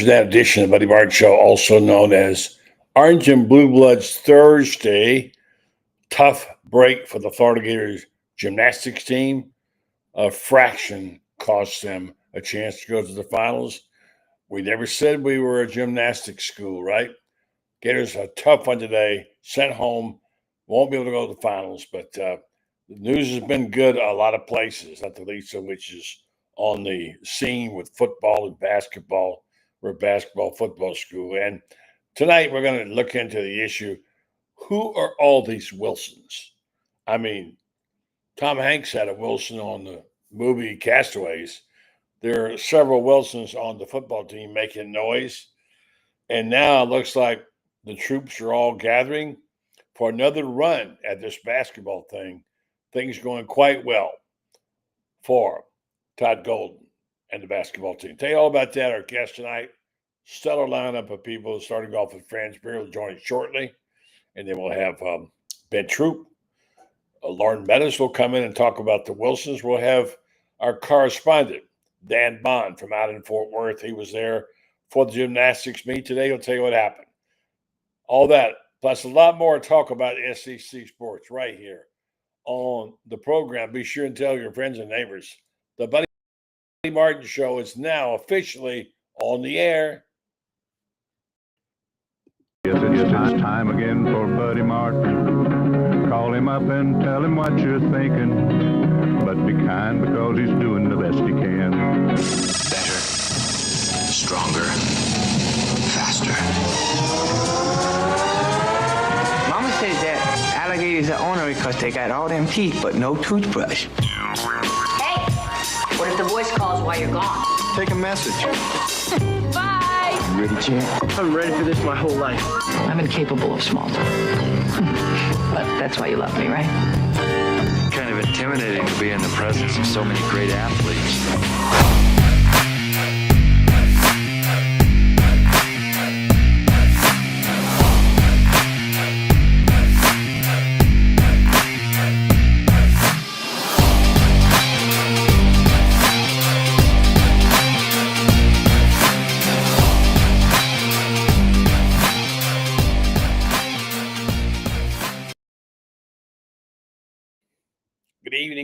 That edition of the Buddy Martin Show, also known as Orange and Blue Bloods Thursday. Tough break for the Florida Gators gymnastics team. A fraction cost them a chance to go to the finals. We never said we were a gymnastics school, right? Gators a tough one today. Sent home. Won't be able to go to the finals, but the news has been good a lot of places, not the least of which is on the scene with football and basketball. We're a basketball football school. And tonight we're going to look into the issue, who are all these Wilsons? I mean, Tom Hanks had a Wilson on the movie Castaways. There are several Wilsons on the football team making noise. And now it looks like the troops are all gathering for another run at this basketball thing. Things going quite well for Todd Golden and the basketball team. Tell you all about that. Our guest tonight, stellar lineup of people, starting off with Franz will join us shortly. And then we'll have Ben Troupe. Loren Meadows will come in and talk about the Wilsons. We'll have our correspondent, Dan Bond, from out in Fort Worth. He was there for the gymnastics meet today. He'll tell you what happened. All that, plus a lot more to talk about SEC sports right here on the program. Be sure and tell your friends and neighbors. The Buddy Martin Show is now officially on the air. Yes, it's time again for Buddy Martin. Call him up and tell him what you're thinking. But be kind because he's doing the best he can. Better, stronger, faster. Mama says that alligators are ornery because they got all them teeth but no toothbrush. Hey, what if the voice calls while you're gone? Take a message. Bye. You ready, champ? I'm ready for this my whole life. I'm incapable of small talk. But that's why you love me, right? Kind of intimidating to be in the presence of so many great athletes.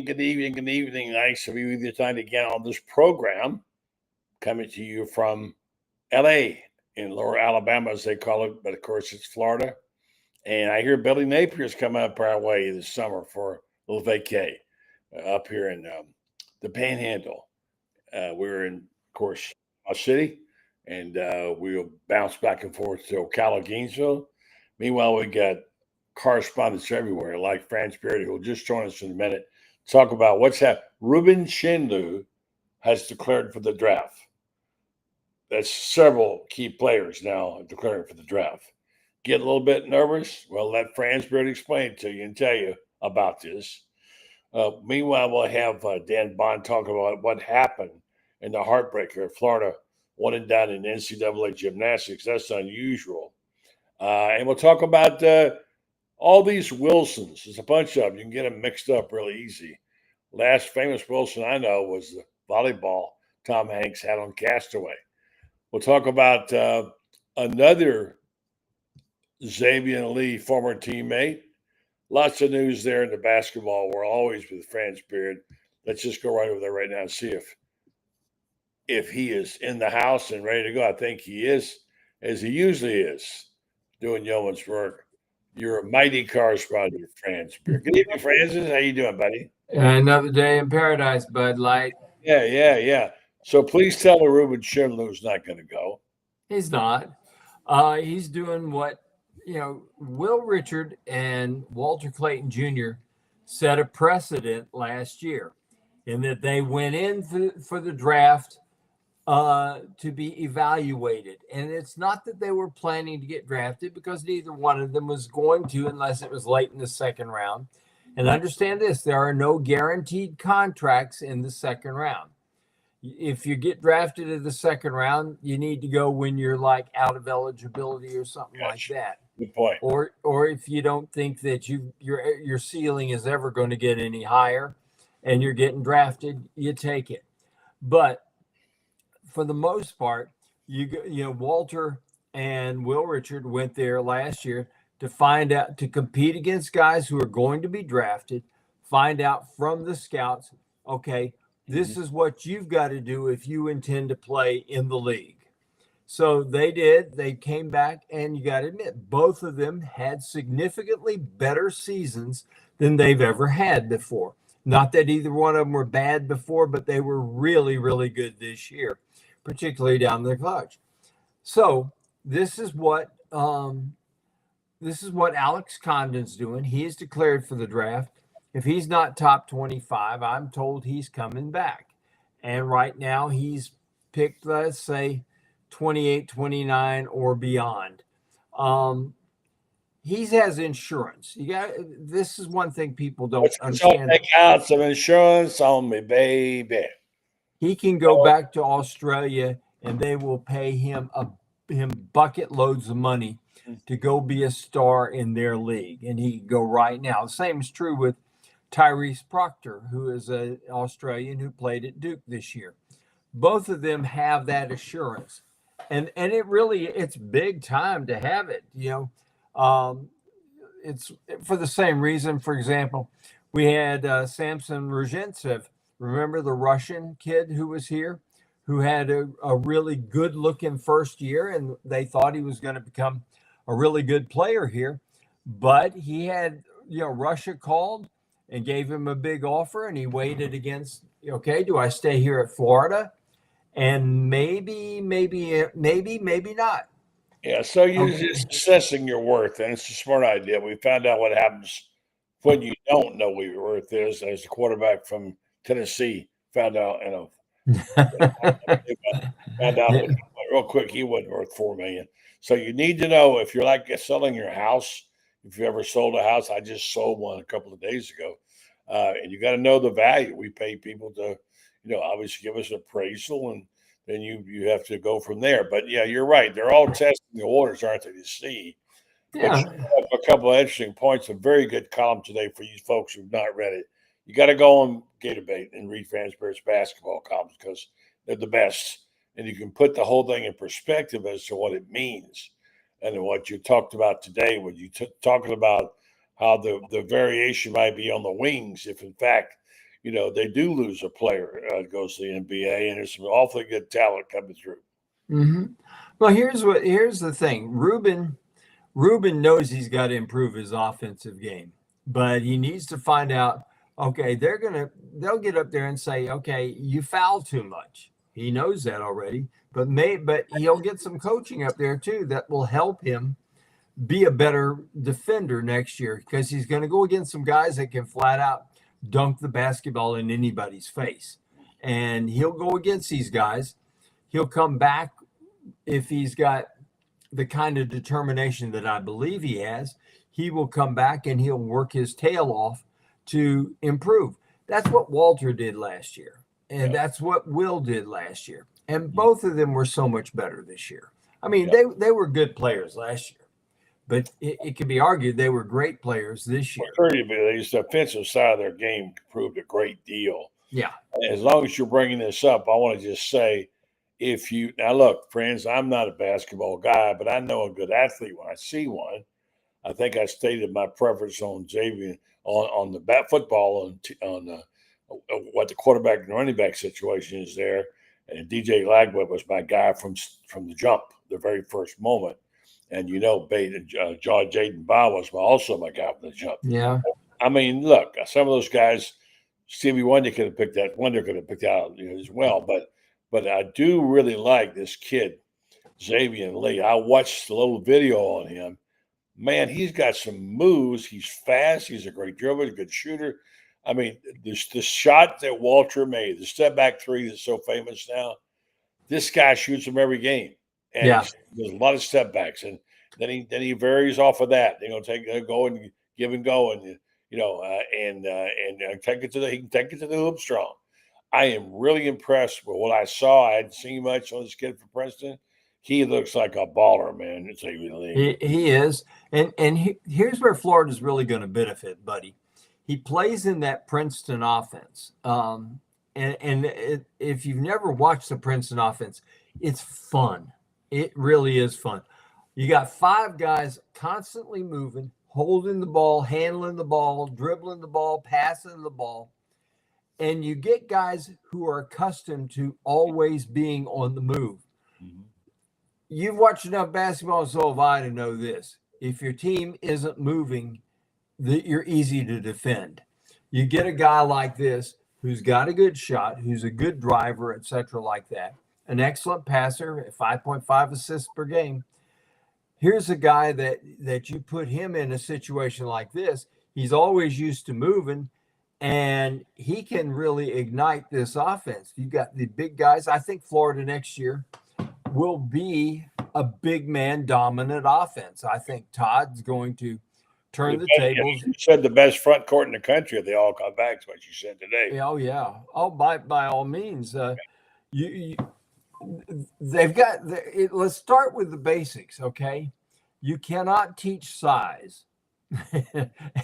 Good evening. Nice to be with you tonight again on this program, coming to you from L.A. in Lower Alabama, as they call it, but of course it's Florida. And I hear Billy Napier's coming up our way this summer for a little vacay up here in the Panhandle. We're in, of course, our city, and we'll bounce back and forth to Ocala, Gainesville. Meanwhile, we got correspondents everywhere, like Franz who will just join us in a minute. Talk about what's happening. Ruben Chinyelu has declared for the draft. That's several key players now declaring for the draft. Get a little bit nervous? Well, let Franz explain it to you and tell you about this. Meanwhile, we'll have Dan Bond talk about what happened in the heartbreaker of Florida, one and done in NCAA gymnastics. That's unusual. And we'll talk about all these Wilsons. There's a bunch of them. You can get them mixed up really easy. Last famous Wilson I know was the volleyball Tom Hanks had on Castaway. We'll talk about another Xavier Lee former teammate. Lots of news there in the basketball world, always with Franz Beard. Let's just go right over there right now and see if he is in the house and ready to go. I think he is, as he usually is, doing yeoman's work. You're a mighty correspondent, Franz. Good evening, Francis. How you doing, buddy? Another day in paradise, Bud Light. Yeah. So please tell the Ruben Chinylu's not going to go. He's not. He's doing what, Will Richard and Walter Clayton Jr. set a precedent last year in that they went in for the draft to be evaluated. And it's not that they were planning to get drafted, because neither one of them was going to unless it was late in the second round. And understand this, there are no guaranteed contracts in the second round. If you get drafted in the second round, you need to go when you're like out of eligibility or something like that. Good point. Or if you don't think that your ceiling is ever going to get any higher and you're getting drafted, you take it. But for the most part, Walter and Will Richard went there last year to compete against guys who are going to be drafted, find out from the scouts, okay, this is what you've got to do if you intend to play in the league. So they did. They came back, and you got to admit, both of them had significantly better seasons than they've ever had before. Not that either one of them were bad before, but they were really, really good this year, particularly down the clutch. So this is what Alex Condon's doing. He is declared for the draft. If he's not top 25, I'm told he's coming back. And right now he's picked, let's say, 28, 29 or beyond. He has insurance. This is one thing people don't understand. Take out some insurance on me, baby. He can go back to Australia and they will pay him bucket loads of money to go be a star in their league. And he can go right now. The same is true with Tyrese Proctor, who is an Australian who played at Duke this year. Both of them have that assurance. And it's big time to have it. It's for the same reason. For example, we had Samson Ruzhentsev. Remember the Russian kid who was here, who had a really good looking first year, and they thought he was going to become a really good player here. But he had, Russia called and gave him a big offer, and he waited against, okay, do I stay here at Florida? And maybe not. Yeah, so you're just assessing your worth, and it's a smart idea. We found out what happens when you don't know what your worth is. As the quarterback from Tennessee found out, found out real quick he wasn't worth $4 million. So you need to know if you're like selling your house. If you ever sold a house, I just sold one a couple of days ago, and you got to know the value. We pay people to, obviously give us an appraisal, and then you have to go from there. But yeah, you're right. They're all testing the waters, aren't they, to see. Yeah. But you have a couple of interesting points. A very good column today for you folks who've not read it. You got to go on Gator Bait and read Franz basketball columns because they're the best. And you can put the whole thing in perspective as to what it means. And what you talked about today, when you talking about how the variation might be on the wings, if in fact, they do lose a player, goes to the NBA, and there's some awfully good talent coming through. Mm-hmm. Well, here's the thing. Ruben knows he's got to improve his offensive game, but he needs to find out, okay, they'll get up there and say, okay, you foul too much. He knows that already, but he'll get some coaching up there too that will help him be a better defender next year, because he's going to go against some guys that can flat out dunk the basketball in anybody's face. And he'll go against these guys. He'll come back if he's got the kind of determination that I believe he has. He will come back and he'll work his tail off to improve. That's what Walter did last year. And that's what Will did last year. And both of them were so much better this year. I mean, they were good players last year. But it can be argued they were great players this year. The offensive side of their game proved a great deal. Yeah. As long as you're bringing this up, I want to just say, now look, friends, I'm not a basketball guy, but I know a good athlete when I see one. I think I stated my preference on Xavier on the football on what the quarterback and running back situation is there. And DJ Lagway was my guy from the jump, the very first moment. And Jaden Baugh was also my guy from the jump. Yeah. I mean, look, some of those guys, Stevie Wonder could have picked that. Wonder could have picked out as well. But I do really like this kid, Xavier Lee. I watched a little video on him. Man, he's got some moves. He's fast. He's a great dribbler, a good shooter. I mean, the shot that Walter made, the step back three that's so famous now, this guy shoots them every game. And there's a lot of step backs, and then he varies off of that. They're gonna go and give and go, and take it to he can take it to the hoop strong. I am really impressed with what I saw. I hadn't seen much on this kid from Princeton. He looks like a baller, man. He is, and here's where Florida's really going to benefit, buddy. He plays in that Princeton offense, if you've never watched the Princeton offense, it's fun. It really is fun. You got 5 guys constantly moving, holding the ball, handling the ball, dribbling the ball, passing the ball. And you get guys who are accustomed to always being on the move. Mhm. You've watched enough basketball, and so have I, to know this. If your team isn't moving, you're easy to defend. You get a guy like this who's got a good shot, who's a good driver, etc., like that, an excellent passer, 5.5 assists per game. Here's a guy that you put him in a situation like this. He's always used to moving, and he can really ignite this offense. You got the big guys. I think Florida next year will be a big man dominant offense. I think Todd's going to turn the tables. You said the best front court in the country if they all come back. Is what you said today. Oh yeah. Oh, by all means. They've got. Let's start with the basics, okay? You cannot teach size,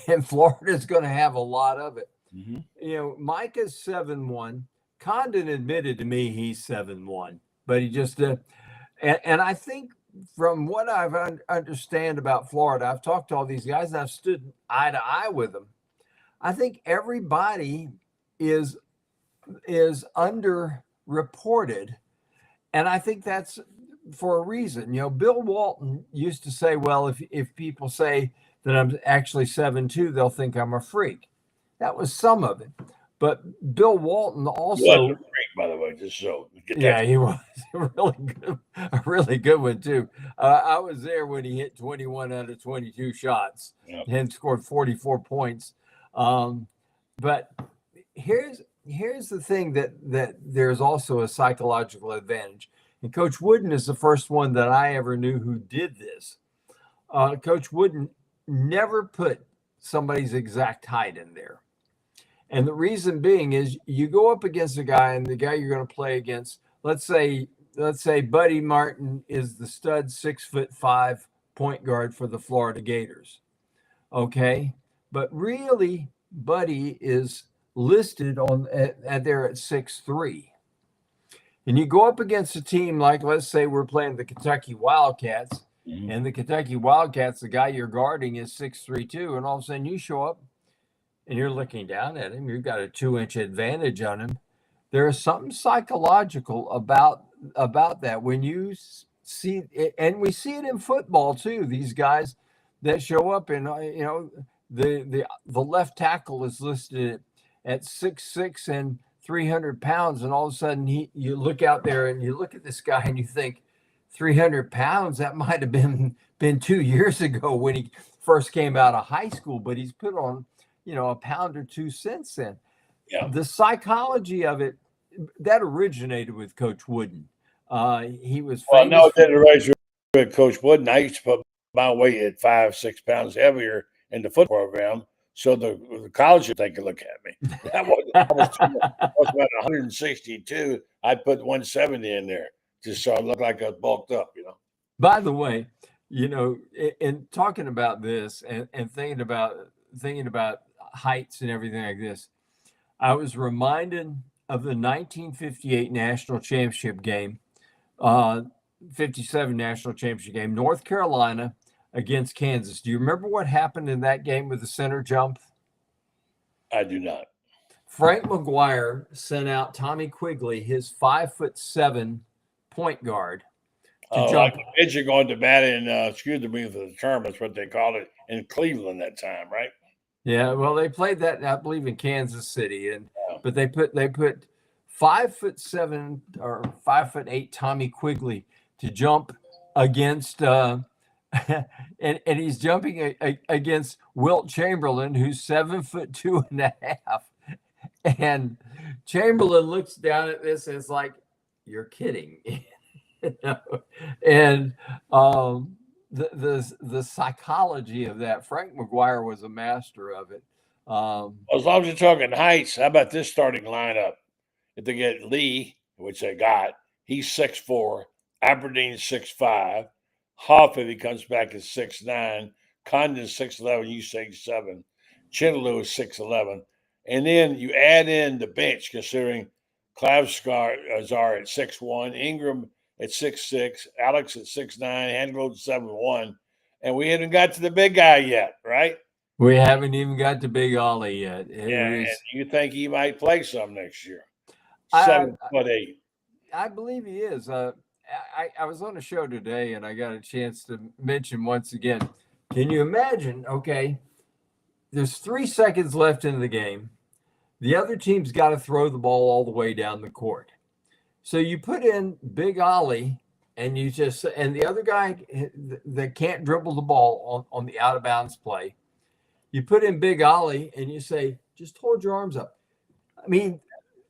and Florida's going to have a lot of it. Mm-hmm. You know, Micah's 7'1". Condon admitted to me he's 7'1", but he just and I think from what I've understand about Florida, I've talked to all these guys and I've stood eye to eye with them. I think everybody is underreported, and I think that's for a reason. You know, Bill Walton used to say, well, if people say that I'm actually 7'2", they'll think I'm a freak. That was some of it. But Bill Walton also, he was a freak, by the way, just so. Yeah, he was a really good one too. I was there when he hit 21 out of 22 shots and scored 44 points. But here's the thing that there's also a psychological advantage. And Coach Wooden is the first one that I ever knew who did this. Coach Wooden never put somebody's exact height in there. And the reason being is you go up against a guy, and the guy you're going to play against, let's say Buddy Martin is the stud 6'5" point guard for the Florida Gators. Okay. But really, Buddy is listed at there at 6'3". And you go up against a team like, let's say we're playing the Kentucky Wildcats, and the Kentucky Wildcats, the guy you're guarding is 6'3" too, and all of a sudden you show up and you're looking down at him, you've got a 2-inch advantage on him. There is something psychological about that when you see it, and we see it in football too. These guys that show up, and you know, the left tackle is listed at 6'6" and 300 pounds, and all of a sudden you look out there and you look at this guy and you think 300 pounds, that might have been 2 years ago when he first came out of high school, but he's put on, you know, a pound or two since then. Yeah. The psychology of it, that originated with Coach Wooden. He was famous. Well, no, it didn't originate with Coach Wooden. I used to put my weight at 5-6 pounds heavier in the football program, so the college would take a look at me. I was about 162. I'd put 170 in there just so I looked like I was bulked up, you know. By the way, you know, in talking about this and thinking about heights and everything like this, I was reminded of the 1958 national championship game, 57 national championship game, North Carolina against Kansas. Do you remember what happened in that game with the center jump? I do not. Frank McGuire sent out Tommy Quigley, his 5'7" point guard, to jump. Like the pitcher going to bat in, excuse me for the term, that's what they called it in Cleveland that time, right? Yeah, well, they played that, I believe, in Kansas City, but they put 5'7" or 5'8" Tommy Quigley to jump against, and he's jumping against Wilt Chamberlain, who's 7'2.5", and Chamberlain looks down at this and it's like, you're kidding. You know? And the psychology of that, Frank McGuire was a master of it. As long as you're talking heights, how about this starting lineup? If they get Lee, which they got, he's 6'4", Aberdeen 6'5", Hoff, if he comes back, is 6'9", Condon 6'11", you 6'7", Chinyelu is 6'11", and then you add in the bench, considering Klavskar are at 6'1", Ingram at 6'6", Alex at 6'9", Handgold at 7'1", and we haven't got to the big guy yet, right? We haven't even got to Big Ollie yet. And you think he might play some next year? I- 7'8". I believe he is. I was on a show today and I got a chance to mention once again. Can you imagine? Okay, there's 3 seconds left in the game. The other team's got to throw the ball all the way down the court. So you put in Big Ollie and the other guy that can't dribble the ball on the out of bounds play. You put in Big Ollie and you say, just hold your arms up. I mean,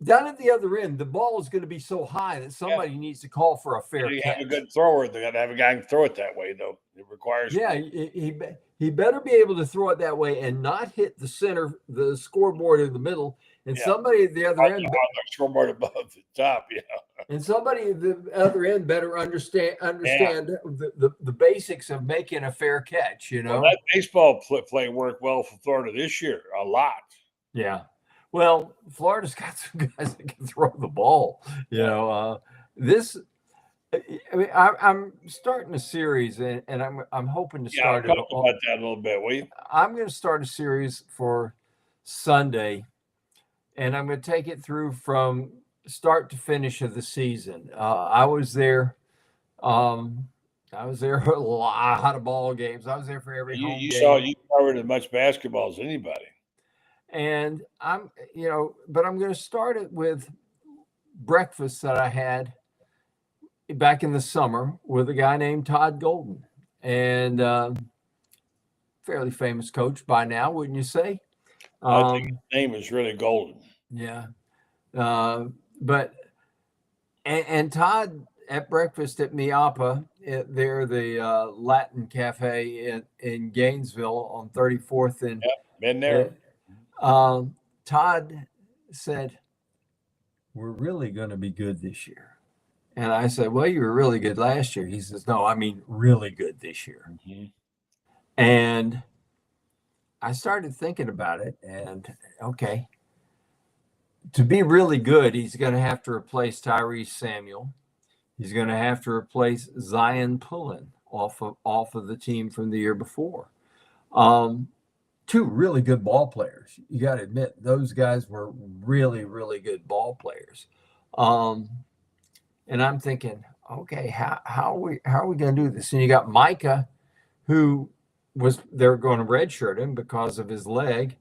down at the other end, the ball is going to be so high that somebody needs to call for a fair You catch. have a good thrower. They got to have a guy who can throw it that way, though. It requires. Yeah, he better be able to throw it that way and not hit the scoreboard in the middle, and somebody at the other end. On the scoreboard above the top, yeah. And somebody at the other end better understand the basics of making a fair catch. You know, Well, that baseball play worked well for Florida this year, a lot. Yeah. Well, Florida's got some guys that can throw the ball. You know, I'm starting a series, and I'm hoping to start talk about that a little bit, will you? I'm going to start a series for Sunday, and I'm going to take it through from start to finish of the season. I was there. I was there for a lot of ball games. I was there for every home game. You covered as much basketball as anybody. And but I'm going to start it with breakfast that I had back in the summer with a guy named Todd Golden, and fairly famous coach by now, wouldn't you say? I think his name is really Golden. Yeah. But Todd at breakfast at Miapa, they're the Latin Cafe in Gainesville on 34th and been there. Todd said, "We're really going to be good this year." And I said, "Well, you were really good last year." He says, "No, I mean really good this year." Mm-hmm. And I started thinking about it, and okay, to be really good, he's going to have to replace Tyrese Samuel. He's going to have to replace Zion Pullen off of the team from the year before. 2 really good ball players. You got to admit, those guys were really, really good ball players. And I'm thinking, okay, how are we going to do this? And you got Micah, who they're going to redshirt him because of his leg.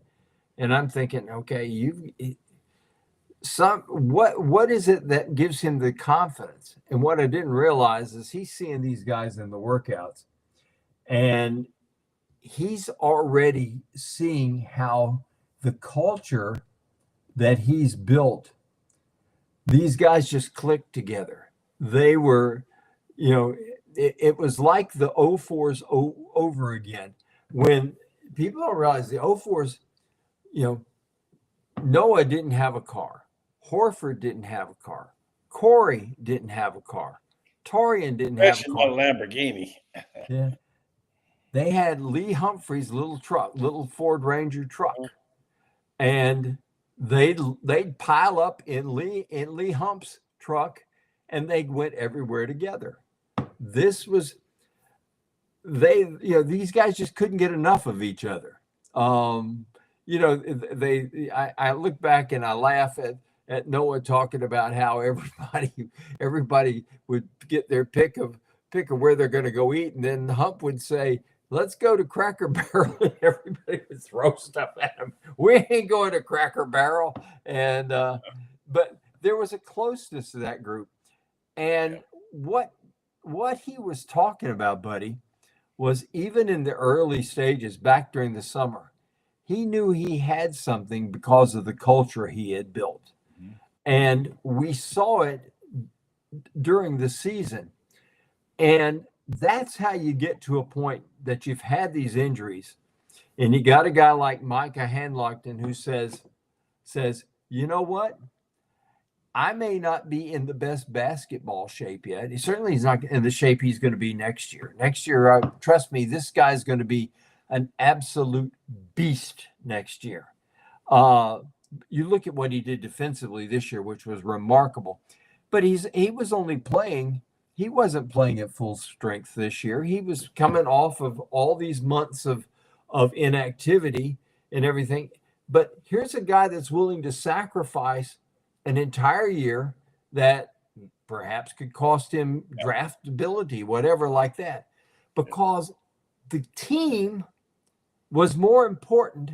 And I'm thinking, okay, what is it that gives him the confidence? And what I didn't realize is he's seeing these guys in the workouts, and he's already seeing how the culture that he's built, these guys just clicked together. They were, it was like the 04s over again. When people don't realize the 04s, Noah didn't have a car. Horford didn't have a car. Corey didn't have a car. Torian didn't have a car. A Lamborghini. Yeah. They had Lee Humphrey's little Ford Ranger truck, and they'd pile up in Lee Hump's truck, and they went everywhere together. These guys just couldn't get enough of each other. I look back and I laugh at Noah talking about how everybody would get their pick of where they're going to go eat, and then Hump would say, "Let's go to Cracker Barrel," and everybody would throw stuff at him. We ain't going to Cracker Barrel. And but there was a closeness to that group. And what he was talking about, buddy, was even in the early stages back during the summer, he knew he had something because of the culture he had built. Mm-hmm. And we saw it during the season. And that's how you get to a point that you've had these injuries, and you got a guy like Micah Handlockton who says, "You know what? I may not be in the best basketball shape yet. Certainly he's not in the shape he's going to be next year. Next year, trust me, this guy's going to be an absolute beast next year." You look at what he did defensively this year, which was remarkable, but he was only playing he wasn't playing at full strength this year. He was coming off of all these months of inactivity and everything. But here's a guy that's willing to sacrifice an entire year that perhaps could cost him draftability, whatever like that, because the team was more important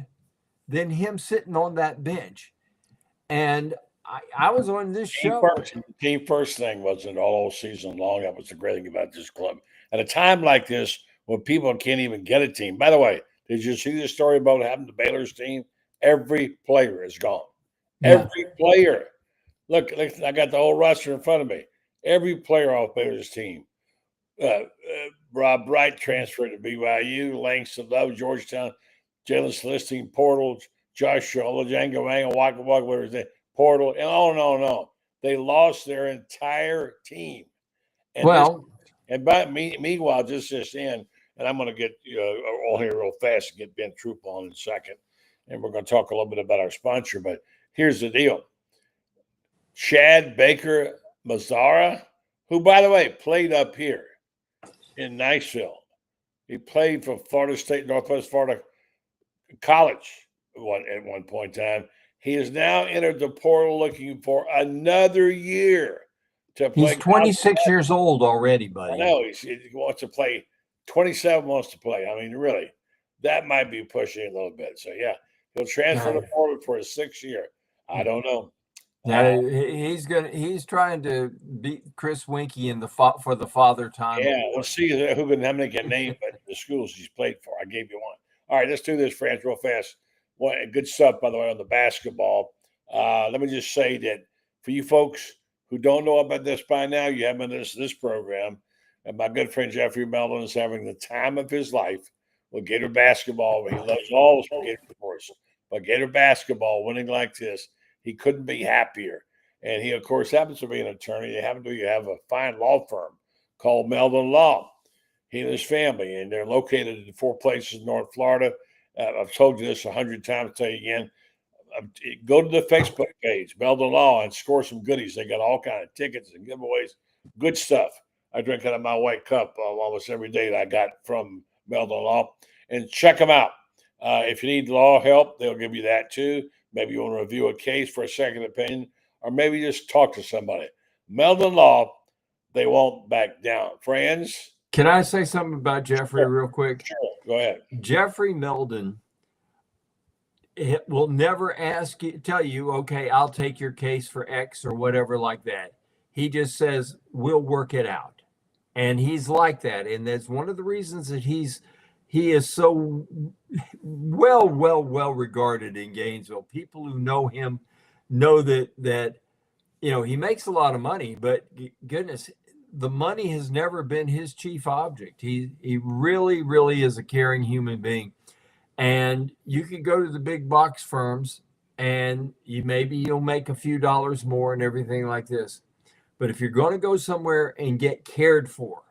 than him sitting on that bench. And I was on this show. Team first thing wasn't all season long. That was the great thing about this club. At a time like this, when people can't even get a team. By the way, did you see the story about what happened to Baylor's team? Every player is gone. Yeah. Every player. Look, I got the whole roster in front of me. Every player off Baylor's team. Rob Bright transferred to BYU, Langston Love, Georgetown, Jalen Celestine, Portal, Josh Olajango, Waka Waka, whatever his name, Portal, and on and on and on. They lost their entire team. And meanwhile, just in, and I'm going to get all here real fast and get Ben Troupe on in a second. And we're going to talk a little bit about our sponsor. But here's the deal. Chad Baker Mazzara, who, by the way, played up here in Niceville. He played for Florida State, Northwest Florida College at one point in time. He has now entered the portal looking for another year to play. He's 26 years old already, buddy. I know. He wants to play. 27 wants to play. I mean, really, that might be pushing it a little bit. So, yeah, he'll transfer to portal for his 6th year. I don't know. Yeah, he's trying to beat Chris Winkie in for the father time. Yeah, let's see how many can name the schools he's played for. I gave you one. All right, let's do this, Franz, real fast. Good stuff, by the way, on the basketball. Let me just say that for you folks who don't know about this by now, you haven't listened to this program. And my good friend Jeffrey Melvin is having the time of his life with Gator basketball. He loves all the Gator sports. But Gator basketball, winning like this, he couldn't be happier. And he, of course, happens to be an attorney. They happen to have a fine law firm called Melvin Law. He and his family, and they're located in 4 places in North Florida. I've told you this 100 times. I'll tell you again. Go to the Facebook page, Melvin Law, and score some goodies. They got all kinds of tickets and giveaways. Good stuff. I drink out of my white cup almost every day that I got from Melvin Law. And check them out. If you need law help, they'll give you that too. Maybe you want to review a case for a second opinion, or maybe just talk to somebody. Melvin Law, they won't back down. Franz? Can I say something about Jeffrey real quick? Sure. Go ahead. Jeffrey Melden will never tell you, okay, I'll take your case for X or whatever like that. He just says, we'll work it out. And he's like that. And that's one of the reasons that he is so well regarded in Gainesville. People who know him know that he makes a lot of money, but goodness, the money has never been his chief object. He really is a caring human being. And you can go to the big box firms and you'll make a few dollars more and everything like this. But if you're going to go somewhere and get cared for,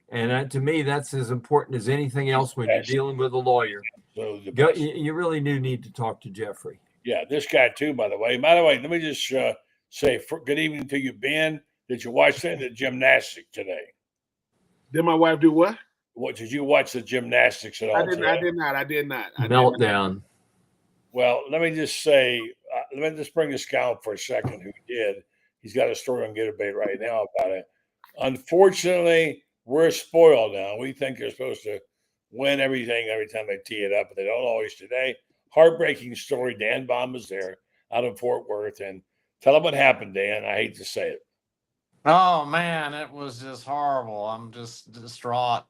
and to me, that's as important as anything else when you're dealing with a lawyer. So you really do need to talk to Jeffrey. Yeah, this guy too, by the way. By the way, let me just say good evening to you, Ben. Did you watch the gymnastics today? Did my wife do what? What did you watch the gymnastics at all? I did not. Meltdown. Well, let me just say, let me just bring this guy up for a second who did. He's got a story on Gator Bay right now about it. Unfortunately, we're spoiled now. We think they're supposed to win everything every time they tee it up, but they don't always today. Heartbreaking story. Dan Baum was there out of Fort Worth. And tell them what happened, Dan. I hate to say it. Oh, man, it was just horrible. I'm just distraught.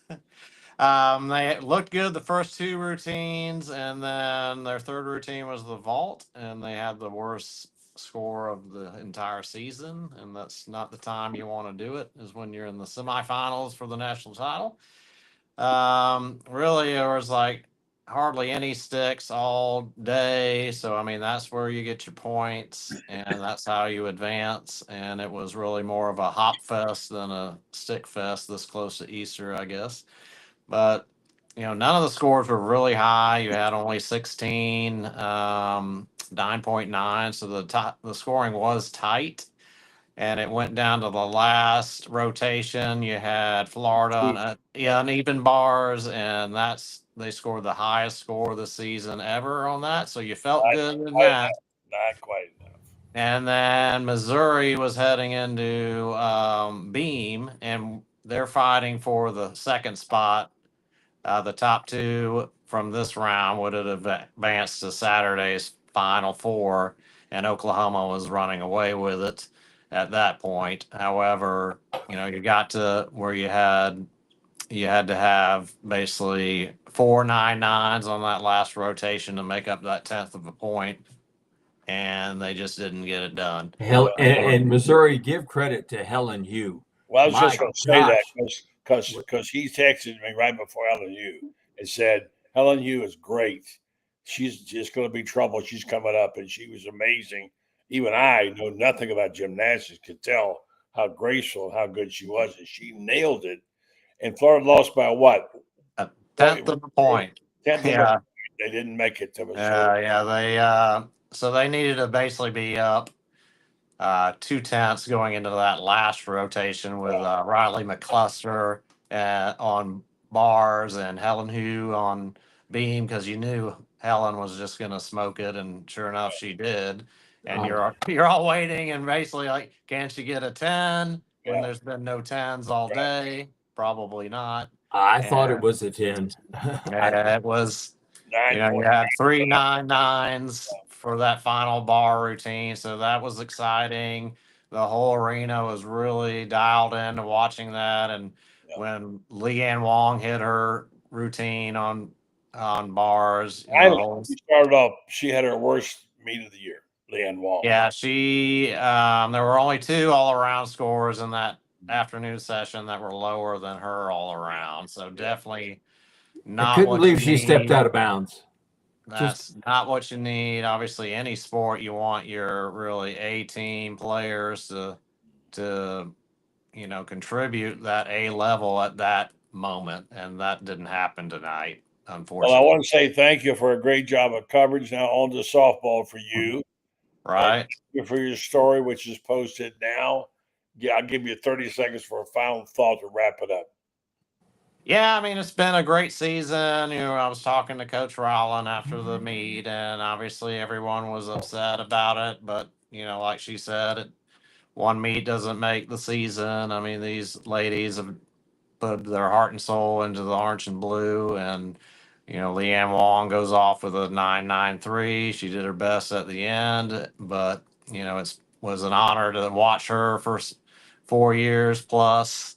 They looked good the first 2 routines, and then their 3rd routine was the vault, and they had the worst score of the entire season, and that's not the time you want to do it, is when you're in the semifinals for the national title. Really, there was like hardly any sticks all day, so I mean that's where you get your points, and that's how you advance. And it was really more of a hop fest than a stick fest this close to Easter, I guess. But none of the scores were really high. You had only 16, 9.9, so the scoring was tight. and it went down to the last rotation. You had Florida on uneven bars, and they scored the highest score of the season ever on that. So you felt good in that. Not quite enough. And then Missouri was heading into Beam, and they're fighting for the second spot. The top two from this round would have advanced to Saturday's Final Four, and Oklahoma was running away with it at that point. However, you got to where you had to have basically 4 9-9s on that last rotation to make up that 10th of a point, and they just didn't get it done. And Missouri, give credit to Helen Hugh. Well, I was just going to say that because he texted me right before Helen Hugh and said, Helen Hugh is great. She's just going to be trouble. She's coming up, and she was amazing. Even I know nothing about gymnastics, could tell how graceful, how good she was, and she nailed it. And Florida lost by what? A 10th of a point. 10th of a point. They didn't make it to Missouri. So they needed to basically be up 2/10 going into that last rotation with Riley McCluster on bars and Helen Hugh on beam, because you knew Helen was just going to smoke it, and sure enough, she did. And you're all waiting and basically like, can't you get a 10 when there's been no 10s all day? Probably not. I thought it was a 10. It was. You had 3 9-9s for that final bar routine, so that was exciting. The whole arena was really dialed into watching that, and when Leanne Wong hit her routine on bars, she started off. She had her worst meet of the year, Leanne Wong. Yeah, she. There were only 2 all-around scores in that afternoon session that were lower than her all around. So definitely. I couldn't believe she stepped out of bounds. That's not what you need. Obviously, any sport, you want your really A-team players to contribute that A level at that moment, and that didn't happen tonight, unfortunately. Well, I want to say thank you for a great job of coverage. Now on to softball for you. Right. Thank you for your story, which is posted now. Yeah, I'll give you 30 seconds for a final thought to wrap it up. Yeah, I mean, it's been a great season. I was talking to Coach Rowland after the meet, and obviously everyone was upset about it. But, like she said, one meet doesn't make the season. I mean, these ladies have put their heart and soul into the orange and blue. And, Leanne Wong goes off with a 9.93. She did her best at the end. But, it was an honor to watch her for 4 years plus.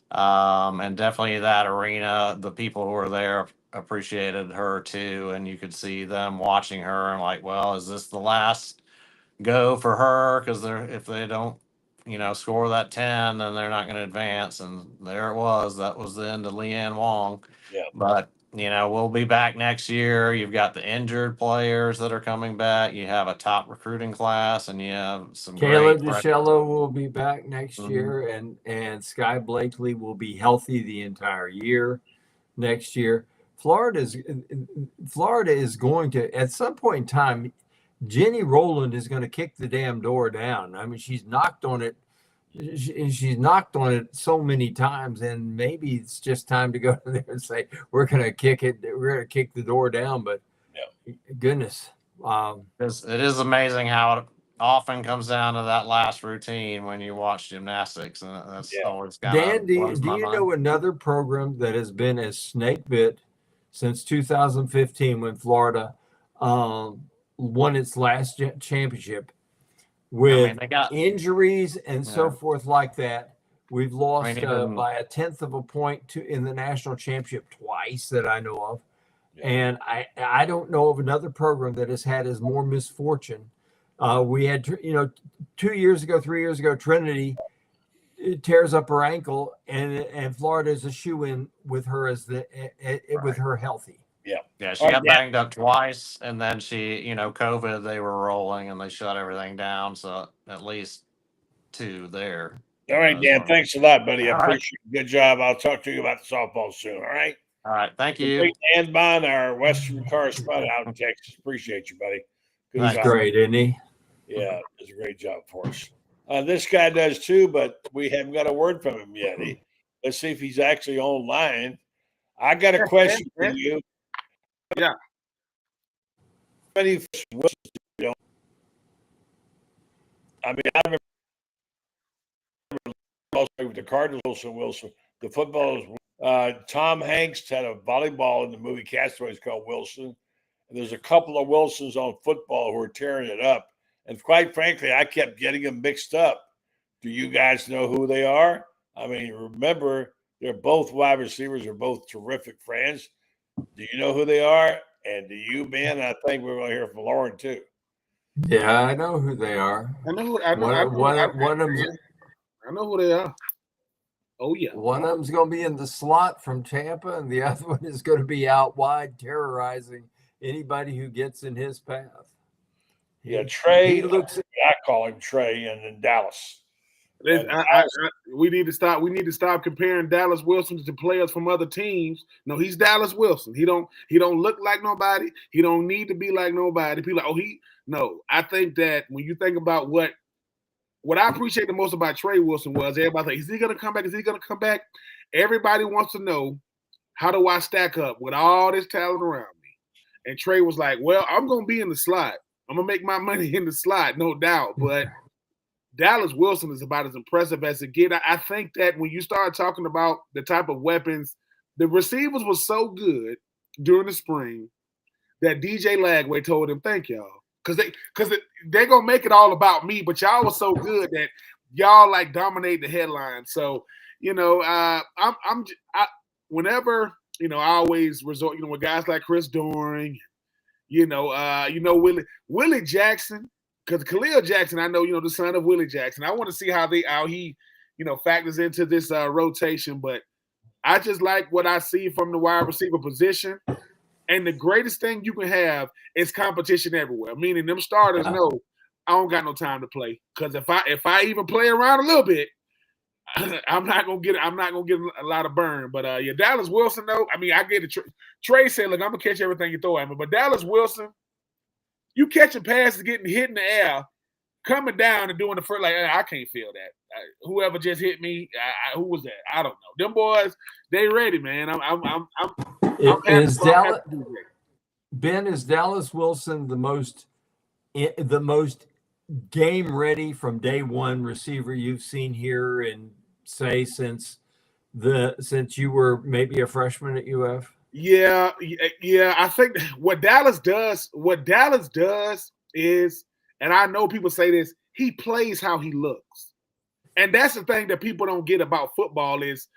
And definitely that arena, the people who were there appreciated her too. And you could see them watching her and like, well, is this the last go for her? Because if they don't, score that 10, then they're not going to advance. And there it was. That was the end of Leanne Wong. Yeah. But, we'll be back next year. You've got the injured players that are coming back. You have a top recruiting class, and you have some Kayla DeShello will be back next year, and Sky Blakely will be healthy the entire year next year. Florida is going to, at some point in time, Jenny Rowland is going to kick the damn door down. I mean, she's knocked on it. She's knocked on it so many times, and maybe it's just time to go there and say, we're going to kick it. We're going to kick the door down. But goodness. It is amazing how it often comes down to that last routine when you watch gymnastics. And that's always got Dan, do you know another program that has been as snake bit since 2015 when Florida won its last championship? With injuries and so forth like that, we've lost by a 10th of a point in the national championship twice that I know of. Yeah. And I don't know of another program that has had as more misfortune. We had, 3 years ago, Trinity tears up her ankle, and Florida is a shoe-in with her with her healthy. Yeah, she got banged up twice, and then she, COVID, they were rolling and they shut everything down. So at least 2 there. All right, Dan, thanks a lot, buddy. I appreciate it. Good job. I'll talk to you about the softball soon. All right. All right. Thank you. Dan Bond, our Western correspondent out in Texas. Appreciate you, buddy. He's great, isn't he? Yeah, it's a great job for us. This guy does too, but we haven't got a word from him yet. Let's see if he's actually online. I got a question for you. Yeah. How many Wilsons do you know? I mean, I remember with the Cardinals, Wilson. The footballers. Tom Hanks had a volleyball in the movie Castaways called Wilson. And there's a couple of Wilsons on football who are tearing it up. And quite frankly, I kept getting them mixed up. Do you guys know who they are? I mean, remember, they're both wide receivers. They're both terrific friends. Do you know who they are? And do you, Ben? I think we're going to hear from Lauren, too. Yeah, I know who they are. I know who they are. Oh, yeah. One of them's going to be in the slot from Tampa, and the other one is going to be out wide terrorizing anybody who gets in his path. Yeah, Trey. I call him Trey, and in Dallas. We need to stop. We need to stop comparing Dallas Wilson to players from other teams. No, he's Dallas Wilson. He don't look like nobody. He don't need to be like nobody. People like, no. I think that when you think about what I appreciate the most about Trey Wilson was everybody like, is he gonna come back? Is he gonna come back? Everybody wants to know, how do I stack up with all this talent around me? And Trey was like, well, I'm gonna be in the slot. I'm gonna make my money in the slot, no doubt. But Dallas Wilson is about as impressive as it gets. I think that when you start talking about the type of weapons, the receivers were so good during the spring that DJ Lagway told him, thank y'all. Because they're going to make it all about me, but y'all were so good that y'all, like, dominate the headlines. So, whenever, I always resort, with guys like Chris Doering, Willie Jackson, because Khalil Jackson, I know, the son of Willie Jackson. I want to see how he, factors into this rotation. But I just like what I see from the wide receiver position. And the greatest thing you can have is competition everywhere. Meaning them starters know I don't got no time to play. Because if I even play around a little bit, I'm not gonna get a lot of burn. But Dallas Wilson though, I mean, I get it. Trey said, look, I'm gonna catch everything you throw at me. But Dallas Wilson, you catching passes, getting hit in the air, coming down and doing the first, like, I can't feel that. Whoever just hit me, who was that? I don't know. Them boys, they ready, man. Is Dallas Wilson the most game ready from day one receiver you've seen here in, say, since you were maybe a freshman at UF? Yeah. I think what Dallas does is, and I know people say this, he plays how he looks. And that's the thing that people don't get about football is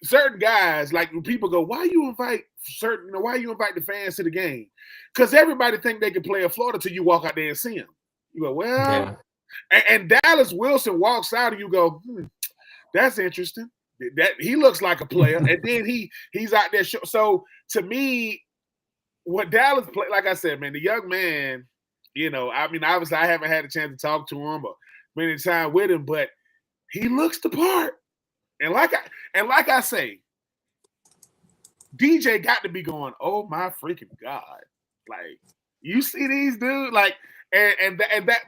certain guys, like when people go, why you invite the fans to the game? Because everybody think they can play in Florida till you walk out there and see them. You go, well, yeah. And Dallas Wilson walks out and you go, that's interesting. That he looks like a player, and then he's out there. So to me, what Dallas play, like I said, man, the young man, I mean, obviously I haven't had a chance to talk to him or many time with him, but he looks the part. And like I say, DJ got to be going, oh my freaking God. Like, you see these dudes, like,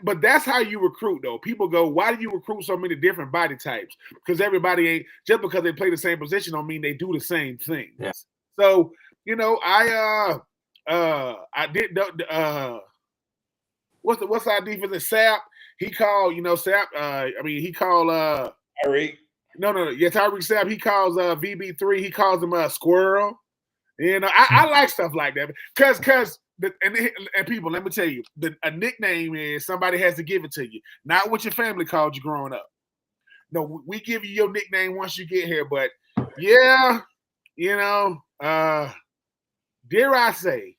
but that's how you recruit though. People go, why do you recruit so many different body types? Because everybody ain't, just because they play the same position don't mean they do the same thing. Yeah. So, I did what's our defense? Sapp. He called, Sapp. He called Tyreek. No. Yeah, Tyreek Sapp. He calls VB3. He calls him a squirrel. I like stuff like that because and people, let me tell you, a nickname is somebody has to give it to you, not what your family called you growing up. No, we give you your nickname once you get here. But yeah, dare I say,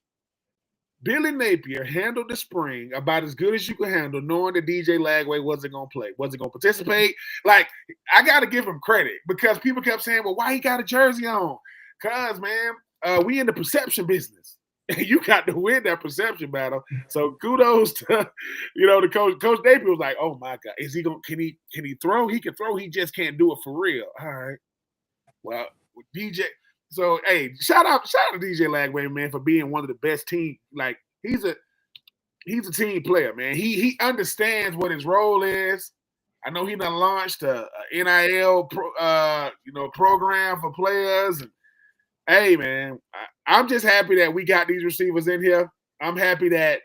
Billy Napier handled the spring about as good as you could handle, knowing that DJ Lagway wasn't going to play, wasn't going to participate. Like, I got to give him credit because people kept saying, well, why he got a jersey on? Because, man, we in the perception business. You got to win that perception battle. So kudos to, the coach. Coach Napier was like, oh, my God, is he going to, can he throw? He can throw. He just can't do it for real. All right. Well, DJ – so, hey, shout out to DJ Lagway, man, for being one of the best team. Like, he's a team player, man. He understands what his role is. I know he done launched a NIL program for players. And hey, man, I'm just happy that we got these receivers in here. I'm happy that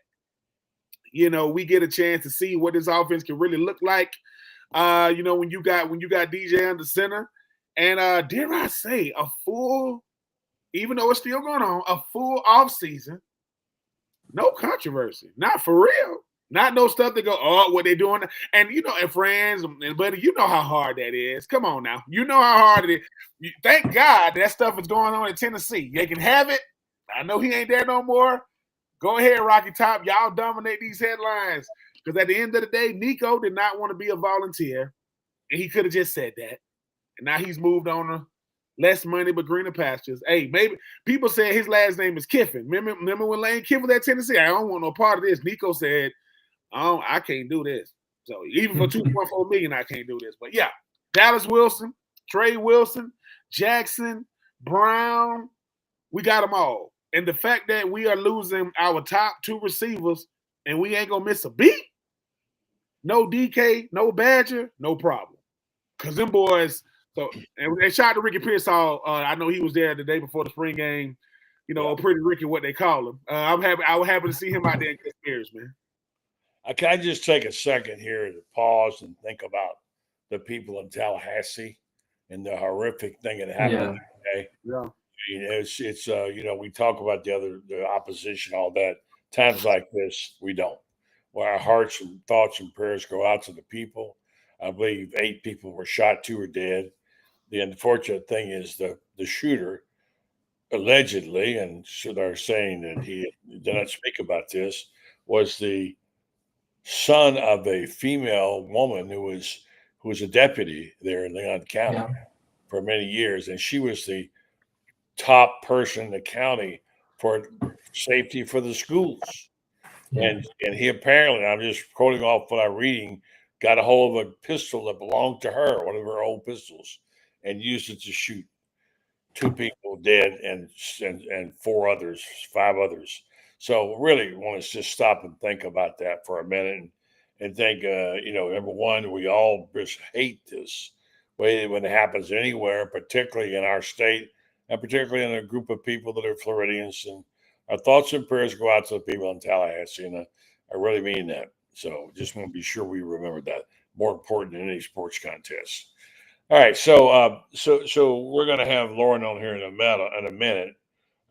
we get a chance to see what this offense can really look like. When you got DJ under center, and dare I say, a full, even though it's still going on, a full off season, no controversy, not for real. Not no stuff to go, oh, what they doing. And, and Franz and Buddy, you know how hard that is. Come on now. You know how hard it is. Thank God that stuff is going on in Tennessee. They can have it. I know he ain't there no more. Go ahead, Rocky Top. Y'all dominate these headlines. Because at the end of the day, Nico did not want to be a volunteer. And he could have just said that. And now he's moved on to less money but greener pastures. Hey, maybe people saying his last name is Kiffin. Remember when Lane Kiffin was at Tennessee? I don't want no part of this. Nico said, I can't do this. So even for $2.4 million, I can't do this. But yeah, Dallas Wilson, Trey Wilson, Jackson, Brown, we got them all. And the fact that we are losing our top two receivers and we ain't gonna miss a beat, no DK, no Badger, no problem. Cause them boys. So and shout out to Ricky Pearsall. I know he was there the day before the spring game. Pretty Ricky, what they call him. I was happy to see him out there in good spirits, man. Can I just take a second here to pause and think about the people in Tallahassee and the horrific thing that happened today? Yeah. It's we talk about the opposition, all that. Times like this, we don't. Well, our hearts and thoughts and prayers go out to the people. I believe 8 people were shot, 2 are dead. The unfortunate thing is the shooter, allegedly, and so they're saying that he did not speak about this, was the son of a female woman who was a deputy there in Leon County for many years, and she was the top person in the county for safety for the schools. And he apparently, I'm just quoting off what I'm reading, got a hold of a pistol that belonged to her, one of her old pistols, and used it to shoot 2 people dead and 5 others. So really want to just stop and think about that for a minute and think, number one, we all just hate this way when it happens anywhere, particularly in our state, and particularly in a group of people that are Floridians. And our thoughts and prayers go out to the people in Tallahassee, and I really mean that. So just want to be sure we remember that. More important than any sports contest. All right, so we're going to have Loren on here in a minute.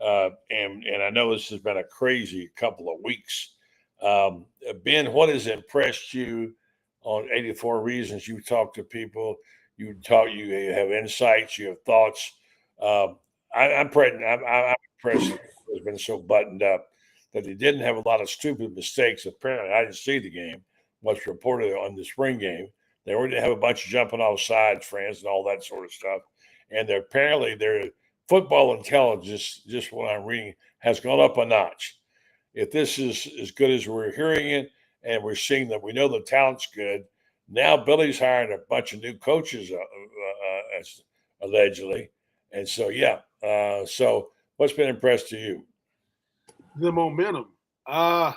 And I know this has been a crazy couple of weeks. Ben, what has impressed you on 84 Reasons? You talk to people, you have insights, you have thoughts. I'm impressed. It's been so buttoned up that they didn't have a lot of stupid mistakes. Apparently, I didn't see the game. What's reported on the spring game, they didn't have a bunch of jumping off sides, Franz, and all that sort of stuff. And apparently their football intelligence, just what I'm reading, has gone up a notch. If this is as good as we're hearing it, and we're seeing that we know the talent's good, now Billy's hiring a bunch of new coaches, allegedly. And so, so what's been impressed to you? The momentum. I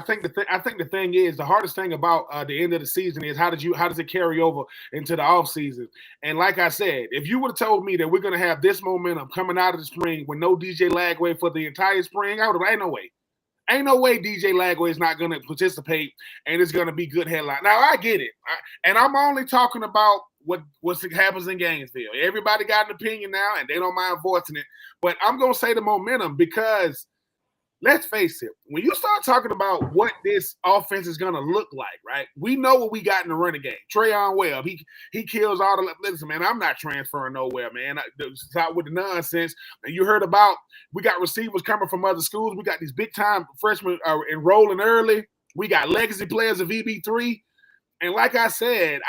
think the thing is, the hardest thing about the end of the season is how does it carry over into the off season? And like I said, if you would have told me that we're going to have this momentum coming out of the spring with no DJ Lagway for the entire spring, I would have, ain't no way DJ Lagway is not going to participate and it's going to be good headline. Now I get it, and I'm only talking about what happens in Gainesville. Everybody got an opinion now, and they don't mind voicing it. But I'm going to say the momentum because, let's face it, when you start talking about what this offense is going to look like, right? We know what we got in the running game. Trayon Webb, he kills all the – listen, man, I'm not transferring nowhere, man. Stop with the nonsense. And you heard about we got receivers coming from other schools. We got these big-time freshmen enrolling early. We got legacy players of VB3. And like I said,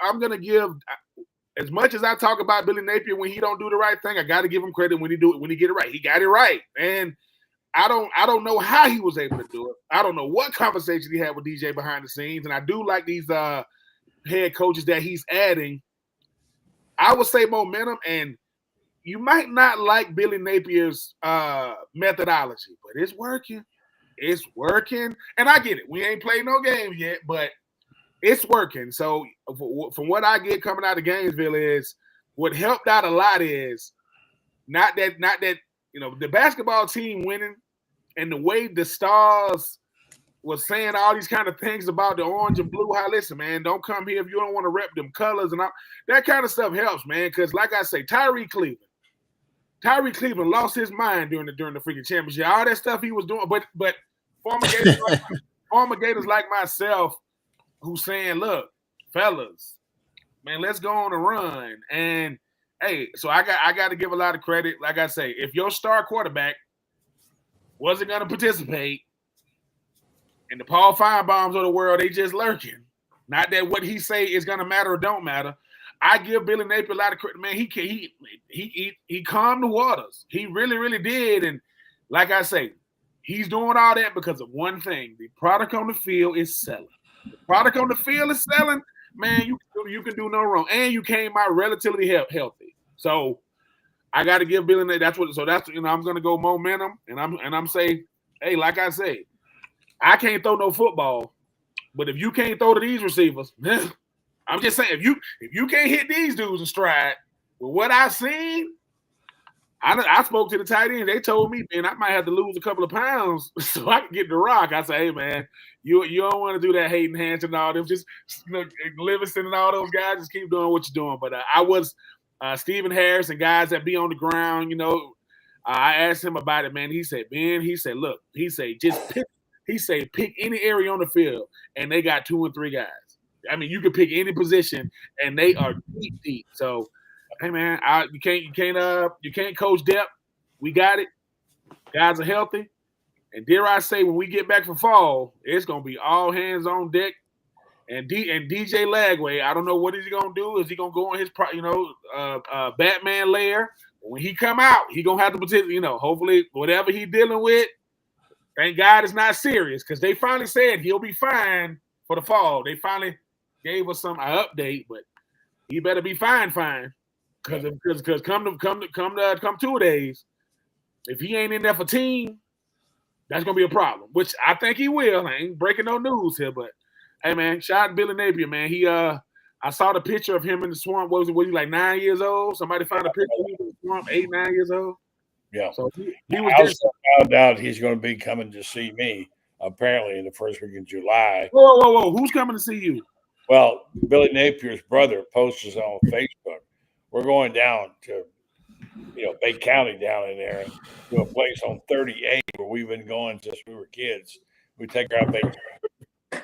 I'm going to give – as much as I talk about Billy Napier when he don't do the right thing, I got to give him credit when he get it right. He got it right. And I don't know how he was able to do it. I don't know what conversation he had with DJ behind the scenes. And I do like these head coaches that he's adding. I would say momentum, and you might not like Billy Napier's methodology, but it's working. It's working. And I get it. We ain't played no games yet, but it's working. So from what I get coming out of Gainesville is what helped out a lot is not that the basketball team winning and the way the Stars was saying all these kind of things about the orange and blue. How listen, man, don't come here if you don't want to rep them colors and all that kind of stuff helps, man. Because like I say, Tyree Cleveland lost his mind during the freaking championship. All that stuff he was doing, but former Gators like myself who's saying, look, fellas, man, let's go on a run. And hey, so I got to give a lot of credit. Like I say, if your star quarterback wasn't going to participate, and the Paul Feinbaums of the world, they just lurking. Not that what he say is going to matter or don't matter. I give Billy Napier a lot of credit. Man, he calmed the waters. He really, really did. And like I say, he's doing all that because of one thing. The product on the field is selling. The product on the field is selling. Man, you can do no wrong. And you came out relatively healthy. So I got to give Billy Napier. That's I'm going to go momentum. And I'm saying, hey, like I say, I can't throw no football, but if you can't throw to these receivers, I'm just saying, if you can't hit these dudes in stride, with what I've seen, I spoke to the tight end. They told me, man, I might have to lose a couple of pounds so I can get the rock. I say, hey, man, you don't want to do that Hayden Hanson and all them. Just Livingston and all those guys, just keep doing what you're doing. But I was Stephen Harris and guys that be on the ground, I asked him about it, man. He said, look, just pick. He say pick any area on the field, and they got 2 and 3 guys. I mean, you can pick any position, and they are deep. So, hey man, you can't coach depth. We got it. Guys are healthy, and dare I say, when we get back for fall, it's gonna be all hands on deck. And DJ Lagway, I don't know what is he gonna do. Is he gonna go on his Batman lair? When he come out, he gonna have to participate. Hopefully, whatever he dealing with. Thank God it's not serious because they finally said he'll be fine for the fall. They finally gave us an update, but he better be fine because come 2 days, if he ain't in there for team, that's gonna be a problem. Which I think he will. I ain't breaking no news here, but hey man, shout out to Billy Napier, man. I saw the picture of him in the swamp. Was he like 9 years old? Somebody found a picture of him in the swamp, 8, 9 years old. Yeah. So he was I also found out he's going to be coming to see me apparently in the first week in July. Whoa. Who's coming to see you? Well, Billy Napier's brother posted on Facebook. We're going down to, Bay County down in there to a place on 30A where we've been going since we were kids. We take our vacation down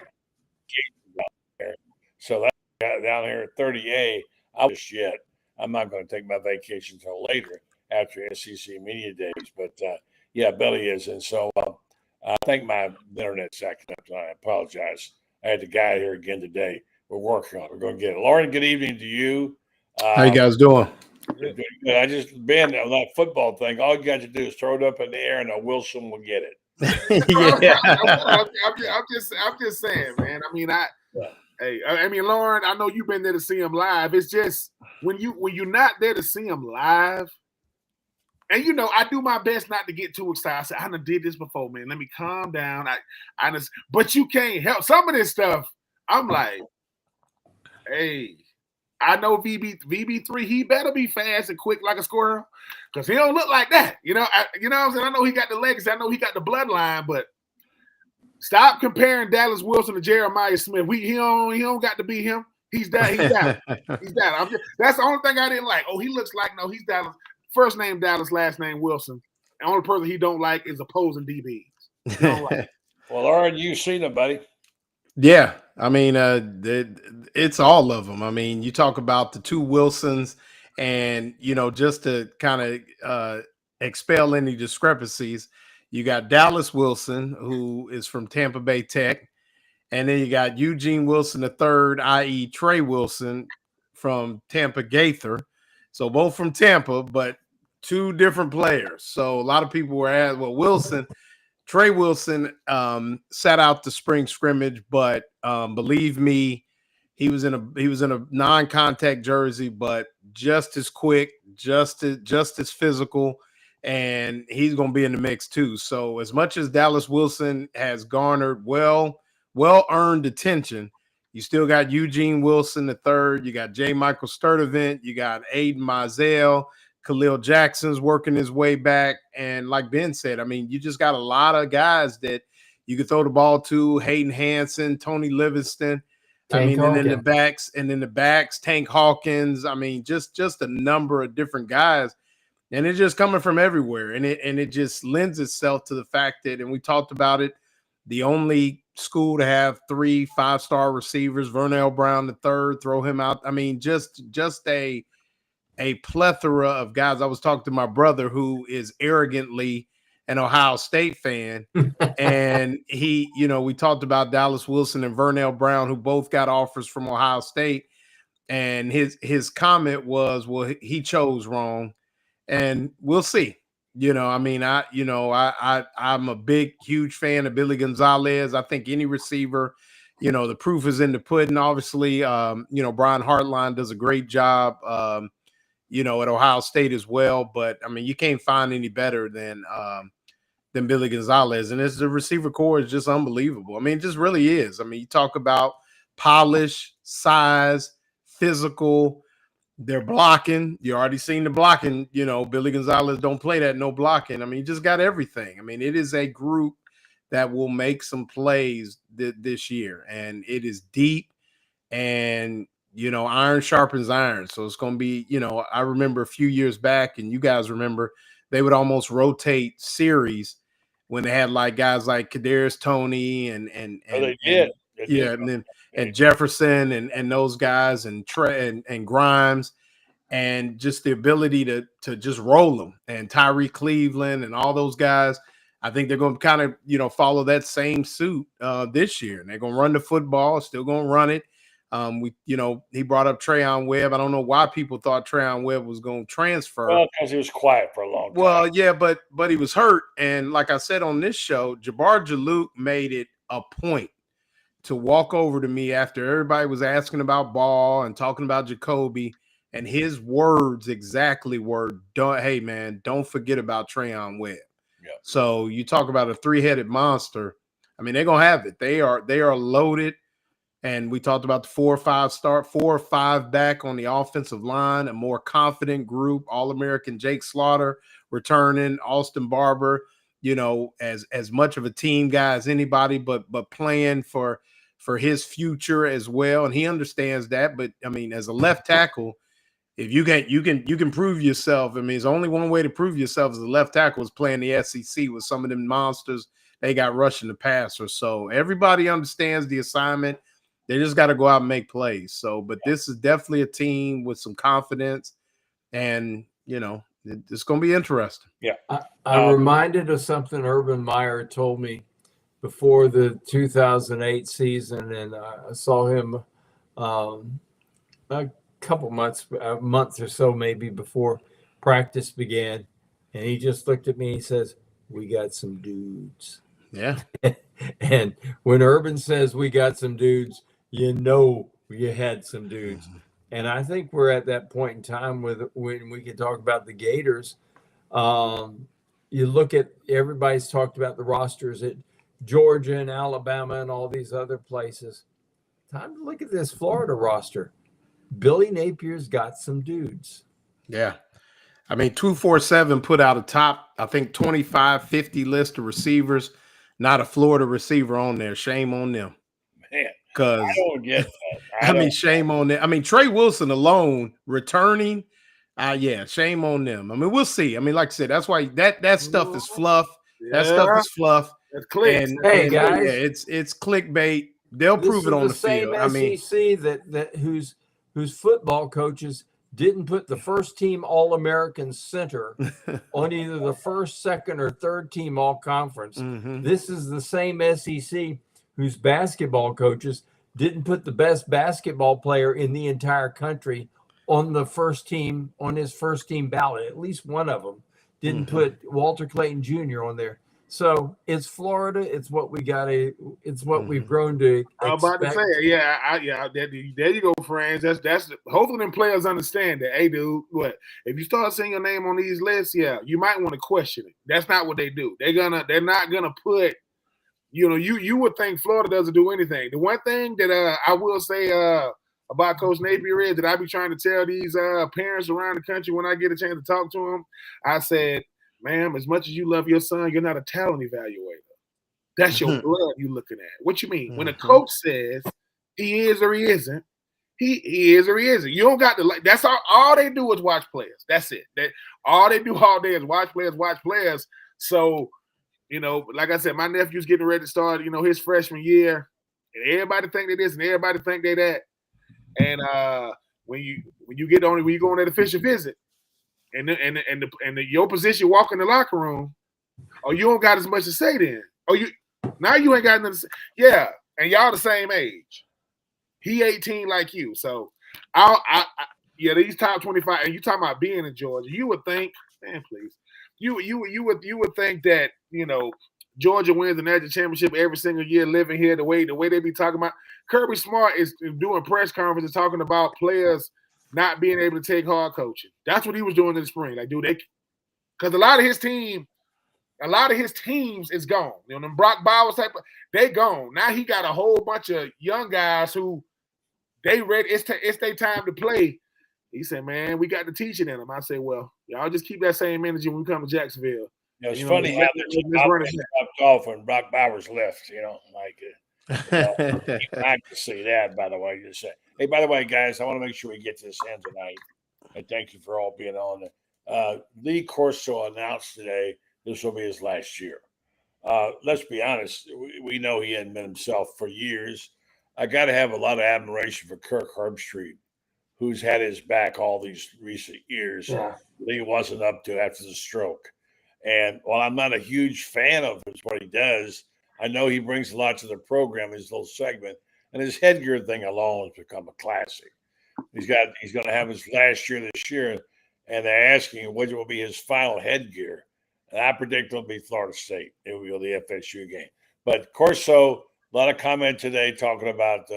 there. So that down here at 30A, I'm not going to take my vacation until later, after SEC Media Days. But, Billy is. And so I think my internet's acting up tonight. I apologize. I had the guy here again today. We're working on it. We're going to get it. Lauren, good evening to you. How you guys doing? Good. I just been on that football thing. All you got to do is throw it up in the air and Wilson will get it. Yeah. I'm just saying, man. I mean, Lauren, I know you've been there to see him live. It's just when you're not there to see him live, and I do my best not to get too excited. I said, I done did this before, man. Let me calm down. But you can't help some of this stuff. I'm like, hey, I know VB3, he better be fast and quick like a squirrel, because he don't look like that. You know what I'm saying? I know he got the legacy. I know he got the bloodline, but stop comparing Dallas Wilson to Jeremiah Smith. He don't got to be him. He's that. He's that. He's that. That's the only thing I didn't like. Oh, he looks like, no, he's Dallas. First name Dallas, last name Wilson. The only person he don't like is opposing DBs. Well, Lauren, you've seen him, buddy. Yeah, I mean, it's all of them. I mean, you talk about the two Wilsons, and just to kind of expel any discrepancies, you got Dallas Wilson, who is from Tampa Bay Tech, and then you got Eugene Wilson III, i.e. Trey Wilson, from Tampa Gator. So both from Tampa, but two different players. So a lot of people were asked, well, Trey Wilson sat out the spring scrimmage, but believe me, he was in a non-contact jersey, but just as quick, just as physical, and he's going to be in the mix too. So as much as Dallas Wilson has garnered well-earned attention, You still got Eugene Wilson III. You got J. Michael Sturdivant. You got Aiden Mizell. Khalil Jackson's working his way back. And like Ben said, I mean, you just got a lot of guys that you could throw the ball to. Hayden Hanson, Tony Livingston. Tank and then the backs, Tank Hawkins. I mean, just a number of different guys. And it's just coming from everywhere. And it just lends itself to the fact that, and we talked about it, the only school to have 3 5-star receivers, Vernell Brown III, throw him out. I mean, just a plethora of guys. I was talking to my brother who is arrogantly an Ohio State fan. And he, we talked about Dallas Wilson and Vernell Brown, who both got offers from Ohio State. And his comment was, well, he chose wrong. And we'll see. I'm a big, huge fan of Billy Gonzalez. I think any receiver, the proof is in the pudding. Obviously, Brian Hartline does a great job, at Ohio State as well. But I mean, you can't find any better than Billy Gonzalez. And the receiver core is just unbelievable. I mean, it just really is. I mean, you talk about polish, size, physical. They're blocking. You already seen the blocking. Billy Gonzalez don't play that no blocking. I mean, you just got everything. I mean, it is a group that will make some plays this year, and it is deep. And iron sharpens iron. So it's going to be. I remember a few years back, and you guys remember, they would almost rotate series when they had like guys like Kadarius Toney and they did. And Jefferson and those guys and Trey and Grimes, and just the ability to just roll them, and Tyree Cleveland and all those guys. I think they're going to kind of follow that same suit this year, and they're going to run the football, still going to run it. He brought up Trayon Webb. I don't know why people thought Trayon Webb was going to transfer. Well, because he was quiet for a long time. Well, yeah, but he was hurt, and like I said on this show, Jabbar Jalouk made it a point to walk over to me after everybody was asking about Ball and talking about Jacoby, and his words exactly were, "Hey man, don't forget about Trayon Webb." Yeah. So you talk about a 3-headed monster. I mean, they're gonna have it. They are loaded. And we talked about the 4 or 5 back on the offensive line, a more confident group. All-American Jake Slaughter returning, Austin Barber, as much of a team guy as anybody, but playing for his future as well. And he understands that. But I mean, as a left tackle, if you can prove yourself. I mean, there's only one way to prove yourself as a left tackle is playing the SEC with some of them monsters they got rushing the passer. So everybody understands the assignment. They just got to go out and make plays. So, but this is definitely a team with some confidence, and it's going to be interesting. Yeah, I'm reminded of something Urban Meyer told me before the 2008 season, and I saw him a couple months, a month or so maybe before practice began, and he just looked at me. He says, "We got some dudes." Yeah, and when Urban says we got some dudes, you had some dudes. And I think we're at that point in time when we can talk about the Gators. You look at, everybody's talked about the rosters at Georgia and Alabama and all these other places. Time to look at this Florida roster. Billy Napier's got some dudes. Yeah. I mean, 247 put out a top, I think, 25, 50 list of receivers. Not a Florida receiver on there. Shame on them. Man. Because I don't get that. Shame on them. I mean, Trey Wilson alone returning, shame on them. I mean, we'll see. I mean, like I said, that's why that stuff is fluff. Yeah. That stuff is fluff. It's clicks. Hey guys, it's clickbait. They'll prove it on the field. I mean, SEC that whose football coaches didn't put the first team All-American center on either the first, second, or third team All-Conference. Mm-hmm. This is the same SEC whose basketball coaches didn't put the best basketball player in the entire country on the first team, on his first team ballot. At least one of them didn't put Walter Clayton Jr. on there. So it's Florida. It's what we got to. It's what we've grown to expect. I was about to say, there you go, Franz. That's hopefully them players understand that. Hey, dude, what if you start seeing your name on these lists? Yeah, you might want to question it. That's not what they do. They're not gonna put you would think Florida doesn't do anything. The one thing that I will say about Coach Napier is that I be trying to tell these parents around the country when I get a chance to talk to them, I said, ma'am, as much as you love your son, you're not a talent evaluator. That's your blood you're looking at. What you mean? When a coach says he is or he isn't, he is or he isn't. You don't got to like. That's all they do is watch players. That's it. All they do all day is watch players. So, like I said, my nephew's getting ready to start, his freshman year, and everybody think they this and everybody think they that. And when you go on that official visit, and your position walk in the locker room, you don't got as much to say then. Now you ain't got nothing to say. Yeah, and y'all the same age. He 18 like you. So these top 25, and you talking about being in Georgia, you would think, man, please. You would think that, Georgia wins the national championship every single year, living here the way they be talking about. Kirby Smart is doing press conferences talking about players not being able to take hard coaching. That's what he was doing in the spring. Like, dude, because a lot of his teams is gone. Them Brock Bowers type of, they gone. Now he got a whole bunch of young guys who they ready. It's their time to play. He said, man, we got the teaching in them. I said, well, y'all just keep that same energy when we come to Jacksonville. It's funny how the dropped off when Brock Bowers left, I can see that, by the way. You say, hey, by the way, guys, I want to make sure we get to this end tonight. And thank you for all being on. Lee Corso announced today this will be his last year. Let's be honest. We know he hadn't been himself for years. I got to have a lot of admiration for Kirk Herbstreit, who's had his back all these recent years. Yeah. Lee wasn't up to after the stroke. And while I'm not a huge fan of what he does, I know he brings a lot to the program, his little segment. And his headgear thing alone has become a classic. He's going to have his last year this year, and they're asking him what will be his final headgear. And I predict it'll be Florida State. It will be the FSU game. But Corso, a lot of comment today talking about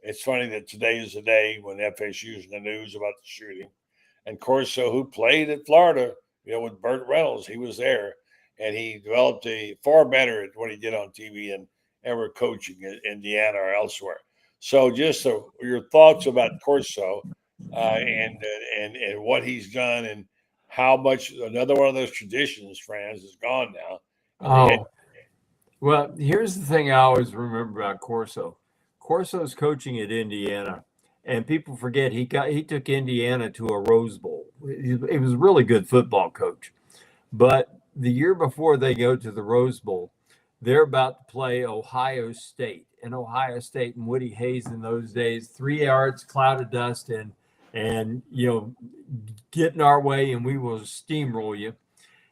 it's funny that today is the day when FSU's in the news about the shooting. And Corso, who played at Florida, with Burt Reynolds, he was there, and he developed far better at what he did on TV than ever coaching in Indiana or elsewhere. So just your thoughts about Corso and what he's done and how much another one of those traditions, Franz, is gone now. Well, here's the thing I always remember about Corso. Corso's coaching at Indiana, and people forget he took Indiana to a Rose Bowl. He was a really good football coach. But the year before they go to the Rose Bowl, they're about to play Ohio State. And Ohio State and Woody Hayes in those days, 3 yards, cloud of dust, and get in our way and we will steamroll you.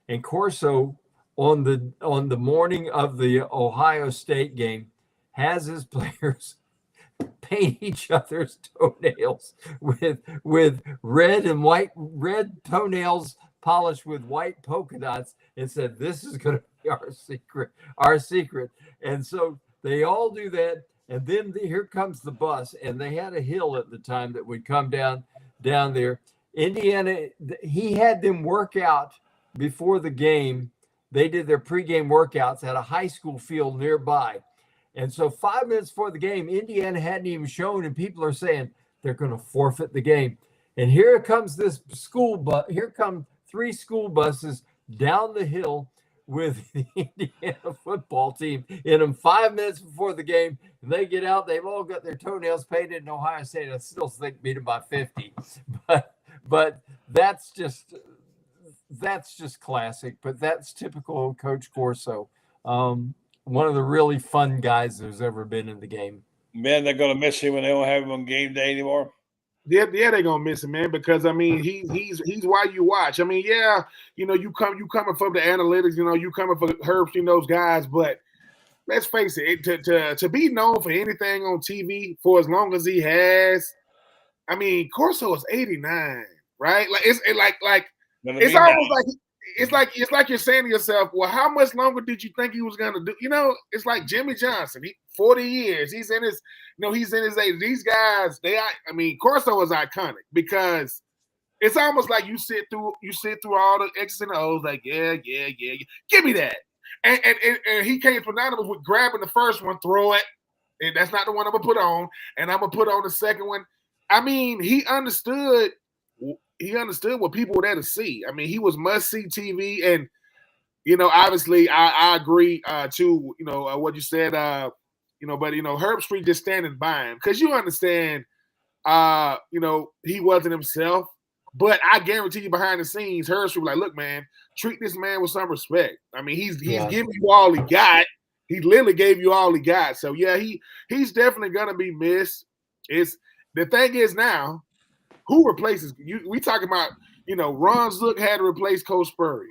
And Corso on the morning of the Ohio State game has his players paint each other's toenails with red toenails polished with white polka dots, and said, this is going to be our secret. And so they all do that. And then here comes the bus, and they had a hill at the time that would come down there. Indiana, he had them work out before the game. They did their pregame workouts at a high school field nearby. And so 5 minutes before the game, Indiana hadn't even shown, and people are saying they're going to forfeit the game. And here comes this school bus. Here come 3 school buses down the hill with the Indiana football team in them 5 minutes before the game. And they get out. They've all got their toenails painted in Ohio State. I still think beat them by 50. But that's just classic. But that's typical of Coach Corso. One of the really fun guys there's ever been in the game. Man, they're going to miss him when they don't have him on game day anymore. Yeah, they're gonna miss him, man. Because I mean, he's why you watch. I mean, yeah, you coming from the analytics, you coming for Herbs, those guys. But let's face it, to be known for anything on TV for as long as he has, I mean, Corso is 89, right? Like it's almost like it's like you're saying to yourself, well, how much longer did you think he was gonna do? It's like Jimmy Johnson. 40 years. He's in his, he's in his age. These guys, Corso is iconic because it's almost like you sit through all the X's and O's, like, yeah. Give me that. And he came synonymous with grabbing the first one, throw it, and that's not the one I'm gonna put on, and I'm gonna put on the second one. I mean, he understood what people were there to see. I mean, he was must-see TV, and obviously, I agree too. What you said. But Herb Street just standing by him because you understand. He wasn't himself, but I guarantee you, behind the scenes, Herb Street was like, "Look, man, treat this man with some respect. I mean, he's giving you all he got. He literally gave you all he got. So yeah, he's definitely gonna be missed. The thing is now, who replaces you? We talking about Ron Zook had to replace Coach Spurrier.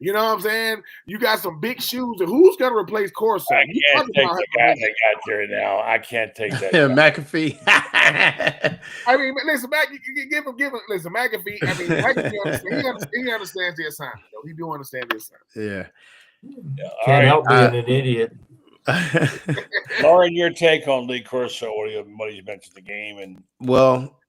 You know what I'm saying? You got some big shoes. Who's going to replace Corso? I can't take the guy that got there now. I can't take that. McAfee. I mean, listen, give him. Listen, McAfee. I mean, McAfee he understands the assignment. Though. He do understand the assignment. Yeah. Can't help being an idiot. Loren, your take on Lee Corso, what he's meant to the game, and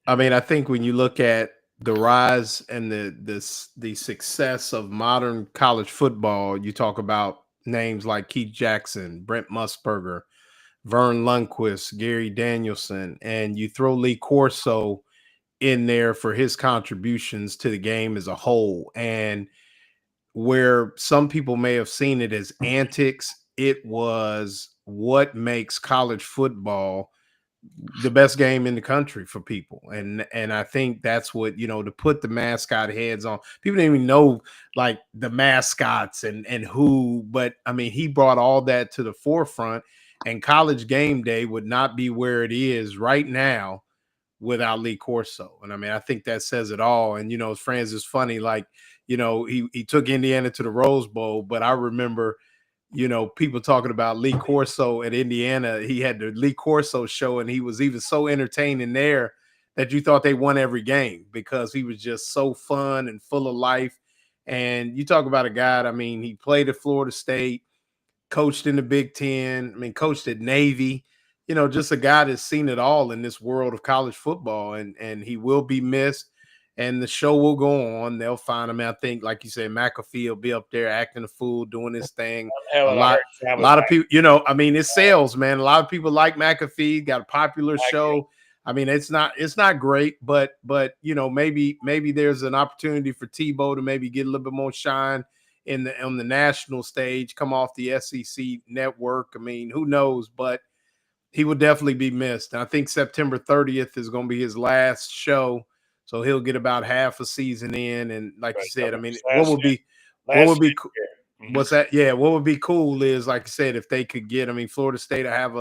I mean, I think when you look at the rise and the success of modern college football, you talk about names like Keith Jackson, Brent Musburger, Vern Lundquist, Gary Danielson, and you throw Lee Corso in there for his contributions to the game as a whole. And where some people may have seen it as antics, it was what makes college football the best game in the country for people. And I think that's what, to put the mascot heads on. People didn't even know like the mascots and who, but I mean, he brought all that to the forefront, and College Game Day would not be where it is right now without Lee Corso. And I mean, I think that says it all. And, Franz is funny. Like, he took Indiana to the Rose Bowl, but I remember people talking about Lee Corso at Indiana. He had the Lee Corso show, and he was even so entertaining there that you thought they won every game because he was just so fun and full of life. And you talk about a guy, I mean, he played at Florida State, coached in the Big Ten, coached at Navy, just a guy that's seen it all in this world of college football, and he will be missed. And the show will go on. They'll find him. I think, like you said, McAfee will be up there acting a fool, doing his thing. A lot of people, it sells, man. A lot of people like McAfee. Got a popular show. I mean, it's not great, but maybe there's an opportunity for Tebow to maybe get a little bit more shine on the national stage, come off the SEC network. I mean, who knows? But he will definitely be missed. And I think September 30th is going to be his last show. So he'll get about half a season in, and like you said, I mean, what would be what's that? Yeah, what would be cool is, like I said, if they could get, Florida State to have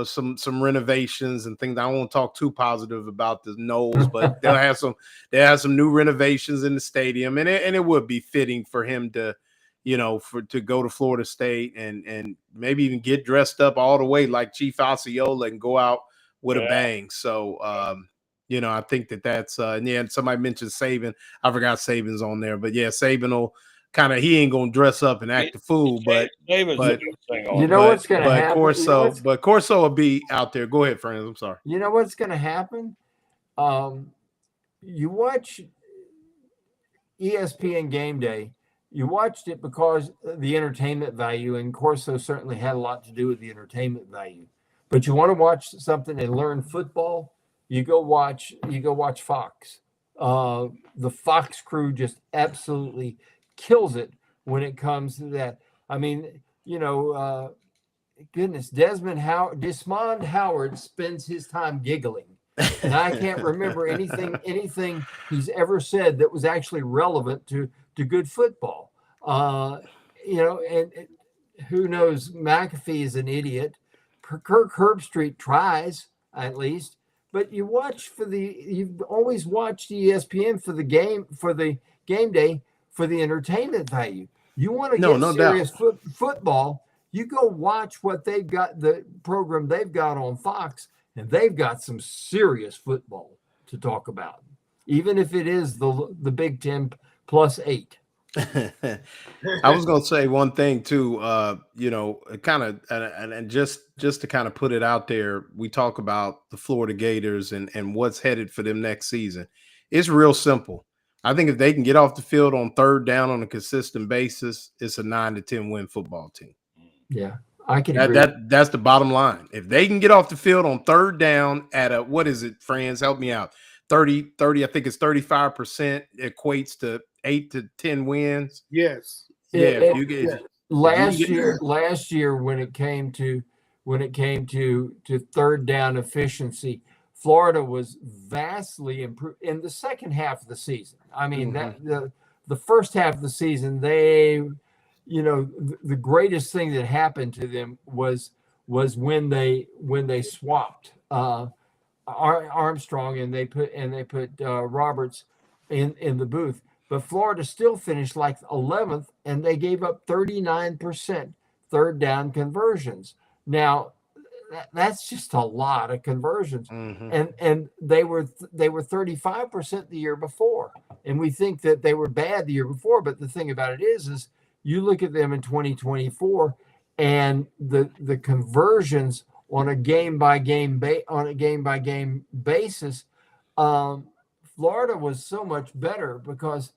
some renovations and things. I won't talk too positive about the Knowles, but they'll have some new renovations in the stadium, and it would be fitting for him to, to go to Florida State and maybe even get dressed up all the way like Chief Osceola and go out with a bang. So. I think that's and somebody mentioned Saban. I forgot Saban's on there, but yeah, Saban will he ain't gonna dress up and act a fool, but what's gonna happen? Corso will be out there. Go ahead, Franz. I'm sorry. You know what's gonna happen? You watch ESPN Game Day. You watched it because of the entertainment value, and Corso certainly had a lot to do with the entertainment value. But you want to watch something and learn football. You go watch Fox. The Fox crew just absolutely kills it when it comes to that. I mean, goodness, Desmond Howard spends his time giggling, and I can't remember anything he's ever said that was actually relevant to good football. And who knows? McAfee is an idiot. Kirk Herbstreit tries at least. But you've always watched ESPN for the game day for the entertainment value. You want to get serious football, you go watch what they've got, the program they've got on Fox, and they've got some serious football to talk about, even if it is the Big Ten +8. I was going to say one thing too, kind of, and just to kind of put it out there, we talk about the Florida Gators and what's headed for them next season. It's real simple. I think if they can get off the field on third down on a consistent basis, it's a 9 to 10 win football team. Yeah, I can agree. That's the bottom line. If they can get off the field on third down at a, what is it, Franz? Help me out. 30, I think it's 35% equates to 8 to 10 wins. Yes. Yeah. Last year when it came to third down efficiency, Florida was vastly improved in the second half of the season. I mean, the first half of the season, the greatest thing that happened to them was when they swapped Armstrong and they put Roberts in the booth. But Florida still finished like 11th, and they gave up 39% third down conversions. Now, that's just a lot of conversions, and they were 35% the year before, and we think that they were bad the year before. But the thing about it is you look at them in 2024, and the conversions on a game by game basis, Florida was so much better because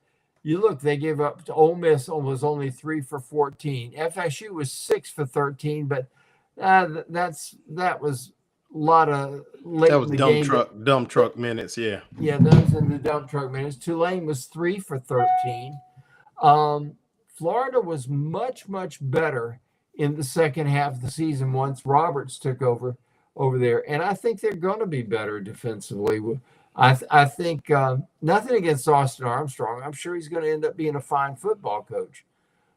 you look, they gave up to Ole Miss was only 3 for 14. FSU was 6 for 13, but that was a lot of late. That was dump truck minutes. Yeah. Yeah, that was in the dump truck minutes. Tulane was 3 for 13. Florida was much, much better in the second half of the season once Roberts took over there, and I think they're going to be better defensively. I think nothing against Austin Armstrong. I'm sure he's going to end up being a fine football coach,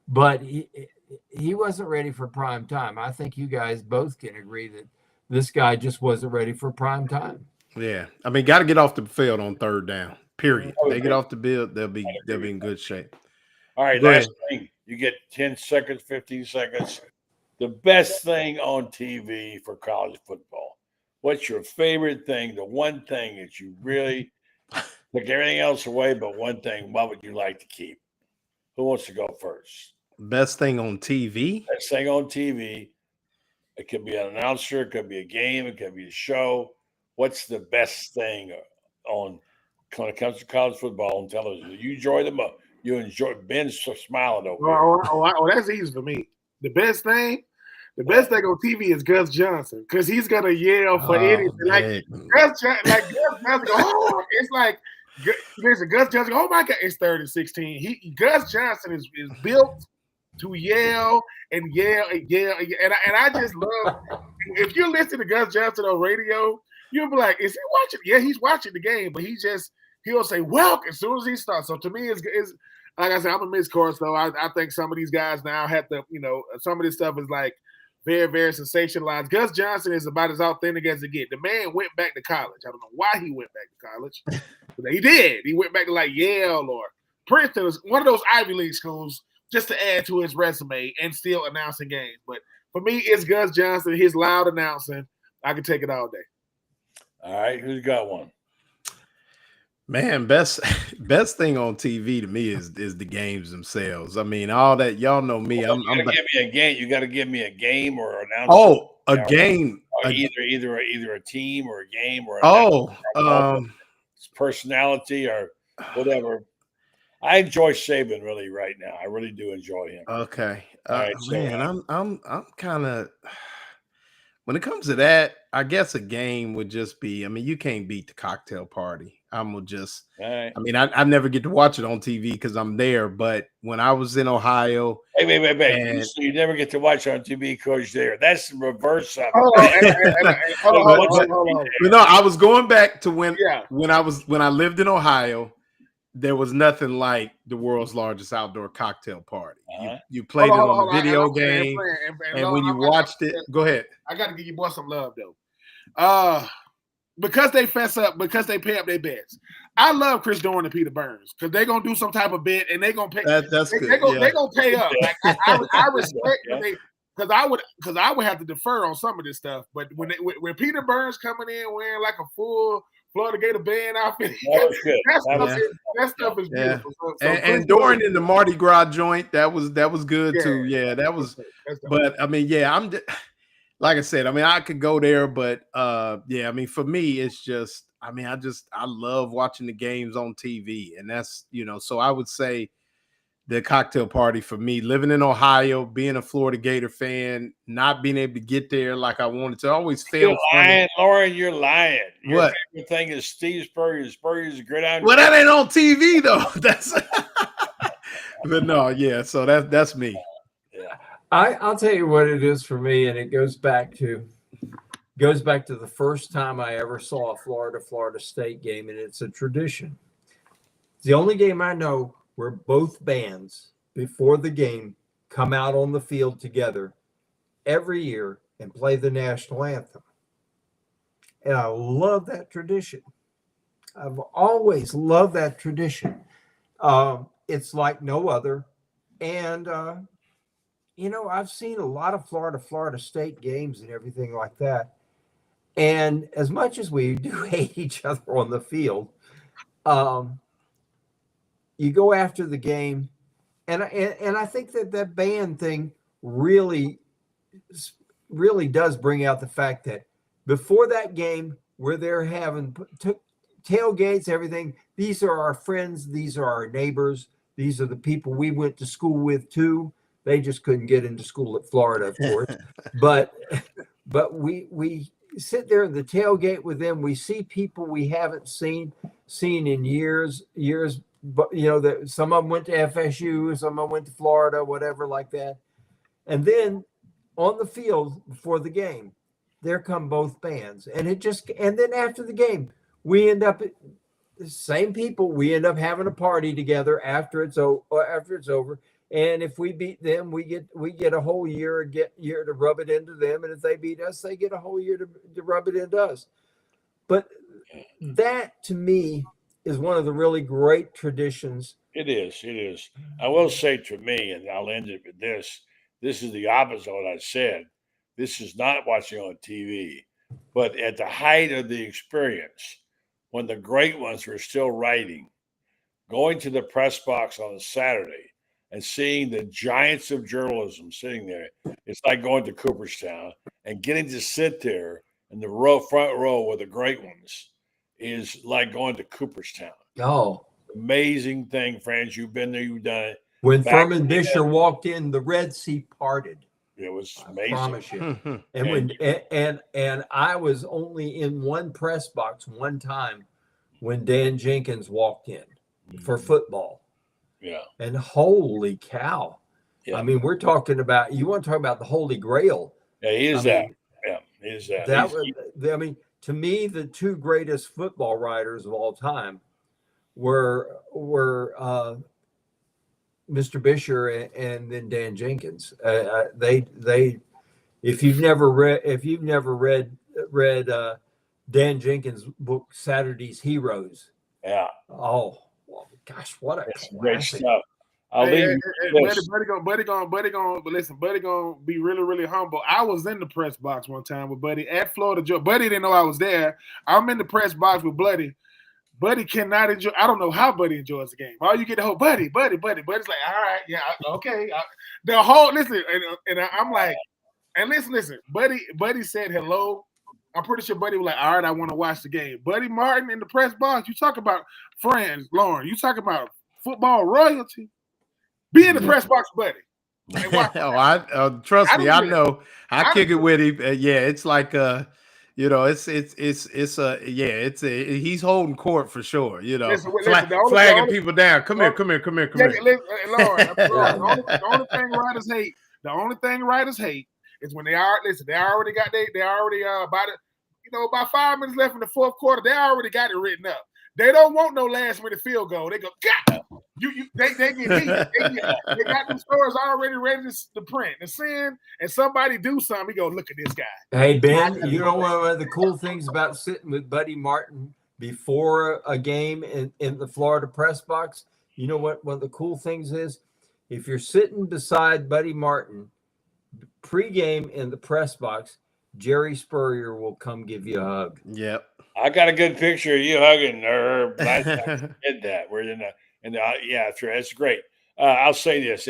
but he wasn't ready for prime time. I think you guys both can agree that this guy just wasn't ready for prime time. Yeah, I mean, got to get off the field on third down. Period. They get off the field, they'll be in good shape. All right, last thing. You get 10 seconds, 15 seconds. The best thing on TV for college football. What's your favorite thing? The one thing that you really took everything else away, but one thing, what would you like to keep? Who wants to go first? Best thing on TV? Best thing on TV. It could be an announcer, it could be a game, it could be a show. What's the best thing when it comes to college football on television? You enjoy them up. You enjoy Ben's smiling over there. Oh, that's easy for me. The best thing on TV is Gus Johnson because he's gonna yell for anything. Like Gus Johnson, oh, it's like there's a Gus Johnson. Oh my God, it's 3rd and 16. Gus Johnson is built to yell and yell and yell, and I just love. If you listen to Gus Johnson on radio, you'll be like, "Is he watching?" Yeah, he's watching the game, but he'll say "welcome" as soon as he starts. So to me, it's like I said, I'm a Miss Corso. I think some of these guys now have to, some of this stuff is like very, very sensationalized. Gus Johnson is about as authentic as it gets. The man went back to college. I don't know why he went back to college, but he did. He went back to like Yale or Princeton, one of those Ivy League schools, just to add to his resume and still announcing games. But for me, it's Gus Johnson, his loud announcing. I can take it all day. All right, who's got one? Man, best thing on TV to me is the games themselves. I mean, all that, y'all know me. Well, give me a game. You got to give me a game or an announcer. Oh, a game. Or either a team or a game or it's personality or whatever. I enjoy Saban really right now. I really do enjoy him. Okay, man, I'm kind of. When it comes to that, I guess a game would just be, I mean, you can't beat the cocktail party. I never get to watch it on TV because I'm there. But when I was in Ohio. Wait. So you never get to watch it on TV because you're there. That's the reverse of it. Hold on. No, I was going back to when I lived in Ohio. There was nothing like the world's largest outdoor cocktail party. You played it on a video game, and when you watched it, go ahead. I got to give you boys some love though, because they fess up, because they pay up their bets. I love Chris Dorn and Peter Burns because they're gonna do some type of bet and they're gonna pay. That's good. They're gonna pay up. Like, I respect because I would have to defer on some of this stuff. But when Peter Burns coming in wearing like a full Florida Gator band outfit. That stuff is beautiful. And Doran in the Mardi Gras joint, that was good too. Yeah, that was. But I mean, like I said, I mean, I could go there, but I mean, for me, it's just I mean, I love watching the games on TV, and that's, so I would say the cocktail party for me, living in Ohio, being a Florida Gator fan, not being able to get there like I wanted to, always You're failed for me. lying, Lauren. You're lying. Your What? favorite thing is Steve Spurrier's gridiron. Well, that ain't on TV though. That's but no, yeah. So that's me. Yeah. I'll tell you what it is for me, and it goes back to the first time I ever saw a Florida State game, and it's a tradition. It's the only game I know where both bands before the game come out on the field together every year and play the national anthem. And I love that tradition. I've always loved that tradition. It's like no other. And, I've seen a lot of Florida State games and everything like that. And as much as we do hate each other on the field, you go after the game, and I think that band thing really does bring out the fact that before that game, where they're having tailgates, everything. These are our friends. These are our neighbors. These are the people we went to school with too. They just couldn't get into school at Florida, of course. but we sit there in the tailgate with them. We see people we haven't seen in years. But that some of them went to FSU, some of them went to Florida, whatever like that. And then on the field before the game, there come both bands, and then after the game, we end up the same people. We end up having a party together after it's over. And if we beat them, we get a whole year to rub it into them, and if they beat us, they get a whole year to rub it into us. But that to me is one of the really great traditions. It is. I will say to me, and I'll end it with this. This is the opposite of what I said. This is not watching on TV, but at the height of the experience, when the great ones were still writing, going to the press box on a Saturday and seeing the giants of journalism sitting there, it's like going to Cooperstown and getting to sit there in the front row with the great ones is like going to Cooperstown. Oh, amazing thing, Franz. You've been there, you've done it. When Furman Bisher walked in, the Red Sea parted. It was amazing. I promise you. And I was only in one press box one time when Dan Jenkins walked in for football. Yeah. And holy cow. Yeah. I mean, you want to talk about the Holy Grail. Yeah, he is that. Yeah, he is that. To me, the two greatest football writers of all time were Mr. Bisher and then Dan Jenkins. If you've never read Dan Jenkins' book Saturday's Heroes. Yeah. Oh, well, gosh, what a great stuff. Buddy gonna be really, really humble. I was in the press box one time with Buddy at Florida Georgia. Buddy didn't know I was there. I'm in the press box with Buddy. Buddy cannot enjoy. I don't know how Buddy enjoys the game. All you get the whole Buddy. Buddy's like, all right, yeah, okay. The whole listen, and I'm like, and listen. Buddy said hello. I'm pretty sure Buddy was like, all right, I want to watch the game. Buddy Martin in the press box. You talk about Franz, Loren. You talk about football royalty. Be in the press box, Buddy. Trust me, I know. I kick it with him. It's like he's holding court for sure. Flagging people down. Come here. Lauren, the only thing writers hate is when they already about 5 minutes left in the fourth quarter, they already got it written up. They don't want no last minute field goal. They go, God, they get heat. They got them stores already ready to print and send, and somebody do something. We go, look at this guy. Hey Ben, you know one of the cool things about sitting with Buddy Martin before a game in the Florida press box? You know what one of the cool things is? If you're sitting beside Buddy Martin pregame in the press box, Jerry Spurrier will come give you a hug. Yep. I got a good picture of you hugging her. I did that. We're in yeah, that's great. I'll say this: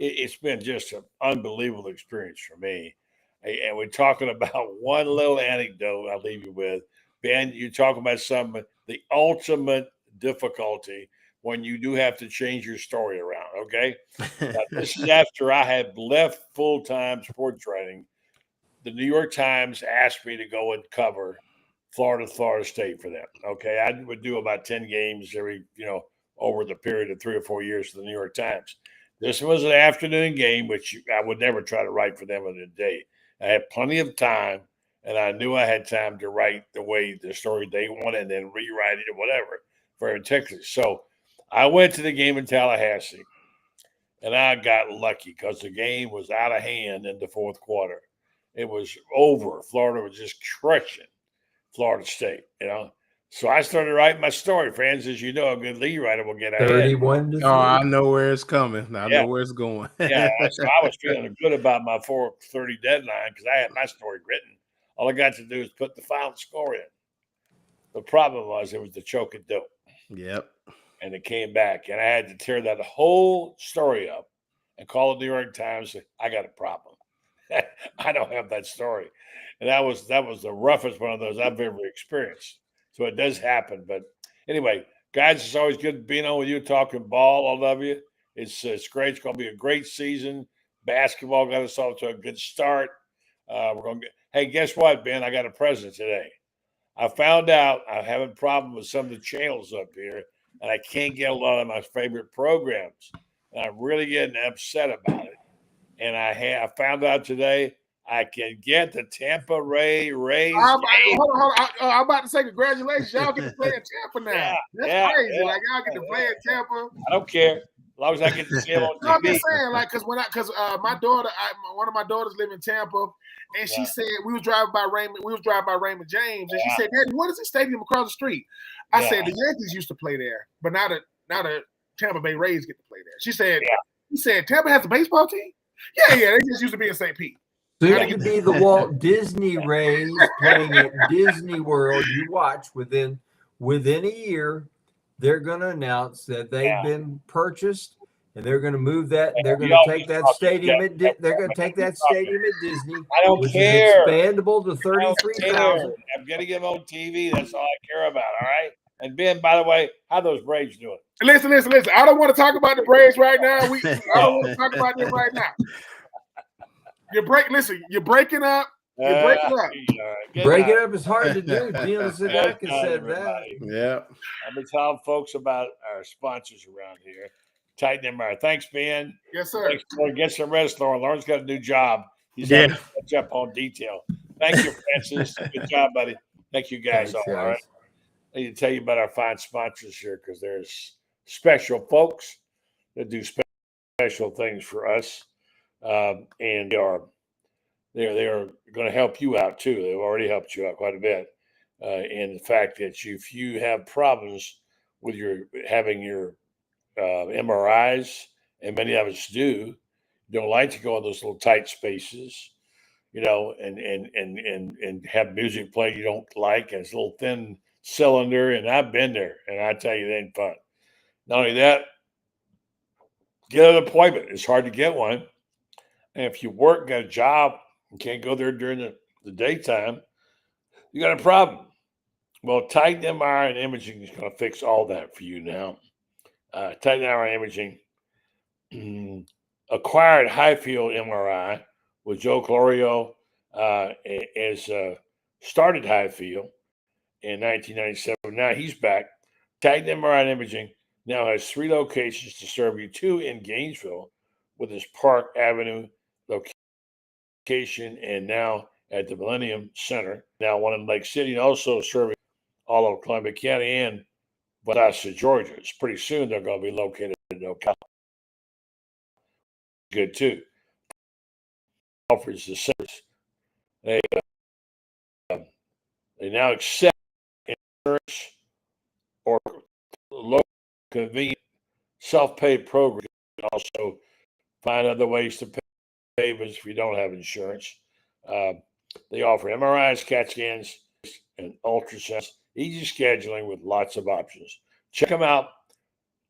it's been just an unbelievable experience for me. And we're talking about one little anecdote I'll leave you with. Ben, you talk about the ultimate difficulty when you do have to change your story around, okay? Now, this is after I had left full-time sports writing. The New York Times asked me to go and cover Florida State for them, okay? I would do about 10 games every, over the period of 3 or 4 years for the New York Times. This was an afternoon game, which I would never try to write for them in a day. I had plenty of time, and I knew I had time to write the story they wanted and then rewrite it or whatever for Texas. So I went to the game in Tallahassee, and I got lucky because the game was out of hand in the fourth quarter. It was over. Florida was just crushing Florida State, So I started writing my story. Franz, as you know, a good lead writer will get ahead. 31 to 3. Oh, I know where it's coming. I know where it's going. So I was feeling good about my 4:30 deadline because I had my story written. All I got to do is put the final score in. The problem was it was the choke and dope. Yep. And it came back, and I had to tear that whole story up and call the New York Times. I got a problem. I don't have that story. And that was the roughest one of those I've ever experienced. So it does happen. But anyway, guys, it's always good being on with you, talking ball. I love you. It's great. It's going to be a great season. Basketball got us off to a good start. We're going to hey, guess what, Ben? I got a present today. I found out I'm having a problem with some of the channels up here, and I can't get a lot of my favorite programs. And I'm really getting upset about it. And I found out today I can get the Tampa Rays. Hold on. I'm about to say congratulations. Y'all get to play in Tampa now. That's crazy. Yeah. Like, y'all get to play in Tampa. I don't care. As long as I get to see them on TV. No, I'm just saying, like, because my daughter, one of my daughters live in Tampa, and she said we was driving by Raymond James, and she said, "Daddy, what is the stadium across the street?" I said the Yankees used to play there, but now the Tampa Bay Rays get to play there. She said, "He said Tampa has a baseball team." Yeah, they just used to be in St. Pete. Soon to be the Walt Disney Rays playing at Disney World. You watch within a year, they're going to announce that they've been purchased, and they're going to move that. They're going to take that stadium. They're going to take that stadium at Disney. I don't care. Expandable to 33,000. I'm going to get them on TV. That's all I care about. All right. And Ben, by the way, how those Braves doing? Listen. I don't want to talk about the Braves right now. I don't want to talk about them right now. You're breaking up. Breaking up is hard to do. Neil Sedaka said that. Yeah. I've been telling folks about our sponsors around here. Tighten them out. Thanks, Ben. Yes, sir. Thanks, Lauren. Get some rest, Lauren. Lauren's got a new job. He's having to catch up on detail. Thank you, Francis. Good job, buddy. Thank you, guys. All right. I need to tell you about our fine sponsors here because there's special folks that do special things for us. And they are going to help you out too. They've already helped you out quite a bit. And the fact that if you have problems with having your MRIs, and many of us don't like to go in those little tight spaces, and have music play you don't like, and it's a little thin cylinder. And I've been there, and I tell you, it ain't fun. Not only that, get an appointment. It's hard to get one. And if you got a job and can't go there during the daytime, you got a problem. Well, Titan MRI and Imaging is going to fix all that for you now. Titan MRI and Imaging acquired Highfield MRI with Joe Clorio started Highfield in 1997. Now he's back. Titan MRI and Imaging now has 3 locations to serve you, 2 in Gainesville with his Park Avenue location, and now at the Millennium Center. Now one in Lake City, and also serving all of Columbia County and Valdosta, Georgia. It's pretty soon they're going to be located in Ocala. Good too. Offers the service. They now accept insurance or local convenient self-pay program. You can also find other ways to pay if you don't have insurance. They offer MRIs, CAT scans, and ultrasounds. Easy scheduling with lots of options. Check them out.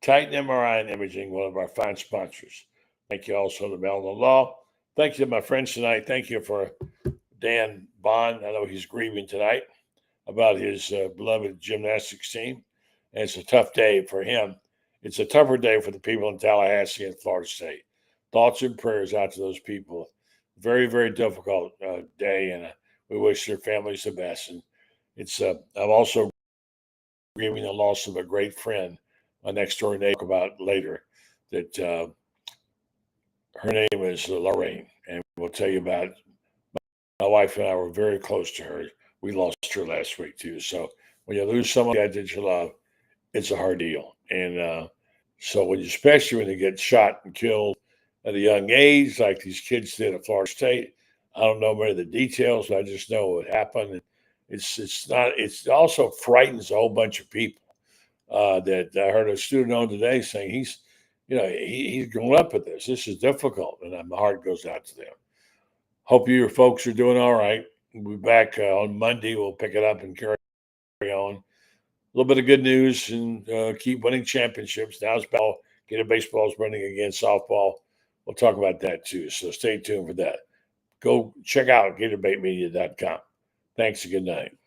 Titan MRI and Imaging, one of our fine sponsors. Thank you also to Maryland Law. Thank you to my friends tonight. Thank you for Dan Bond. I know he's grieving tonight. about his beloved gymnastics team. And it's a tough day for him. It's a tougher day for the people in Tallahassee and Florida State. Thoughts and prayers out to those people. Very, very difficult day, and we wish their families the best. And it's I'm also grieving the loss of a great friend, my next door neighbor, about later, that her name is Lorraine, and we'll tell you about it. My wife and I were very close to her. We lost her last week too. So when you lose someone that you love, it's a hard deal. And so when especially when you get shot and killed at a young age, like these kids did at Florida State, I don't know many of the details, but I just know what happened. It also frightens a whole bunch of people. That I heard a student on today saying he's grown up with this. This is difficult, and my heart goes out to them. Hope you folks are doing all right. We'll be back on Monday. We'll pick it up and carry on. A little bit of good news and keep winning championships. Now it's Gator baseball is running against softball. We'll talk about that too. So stay tuned for that. Go check out GatorBaitMedia.com. Thanks and good night.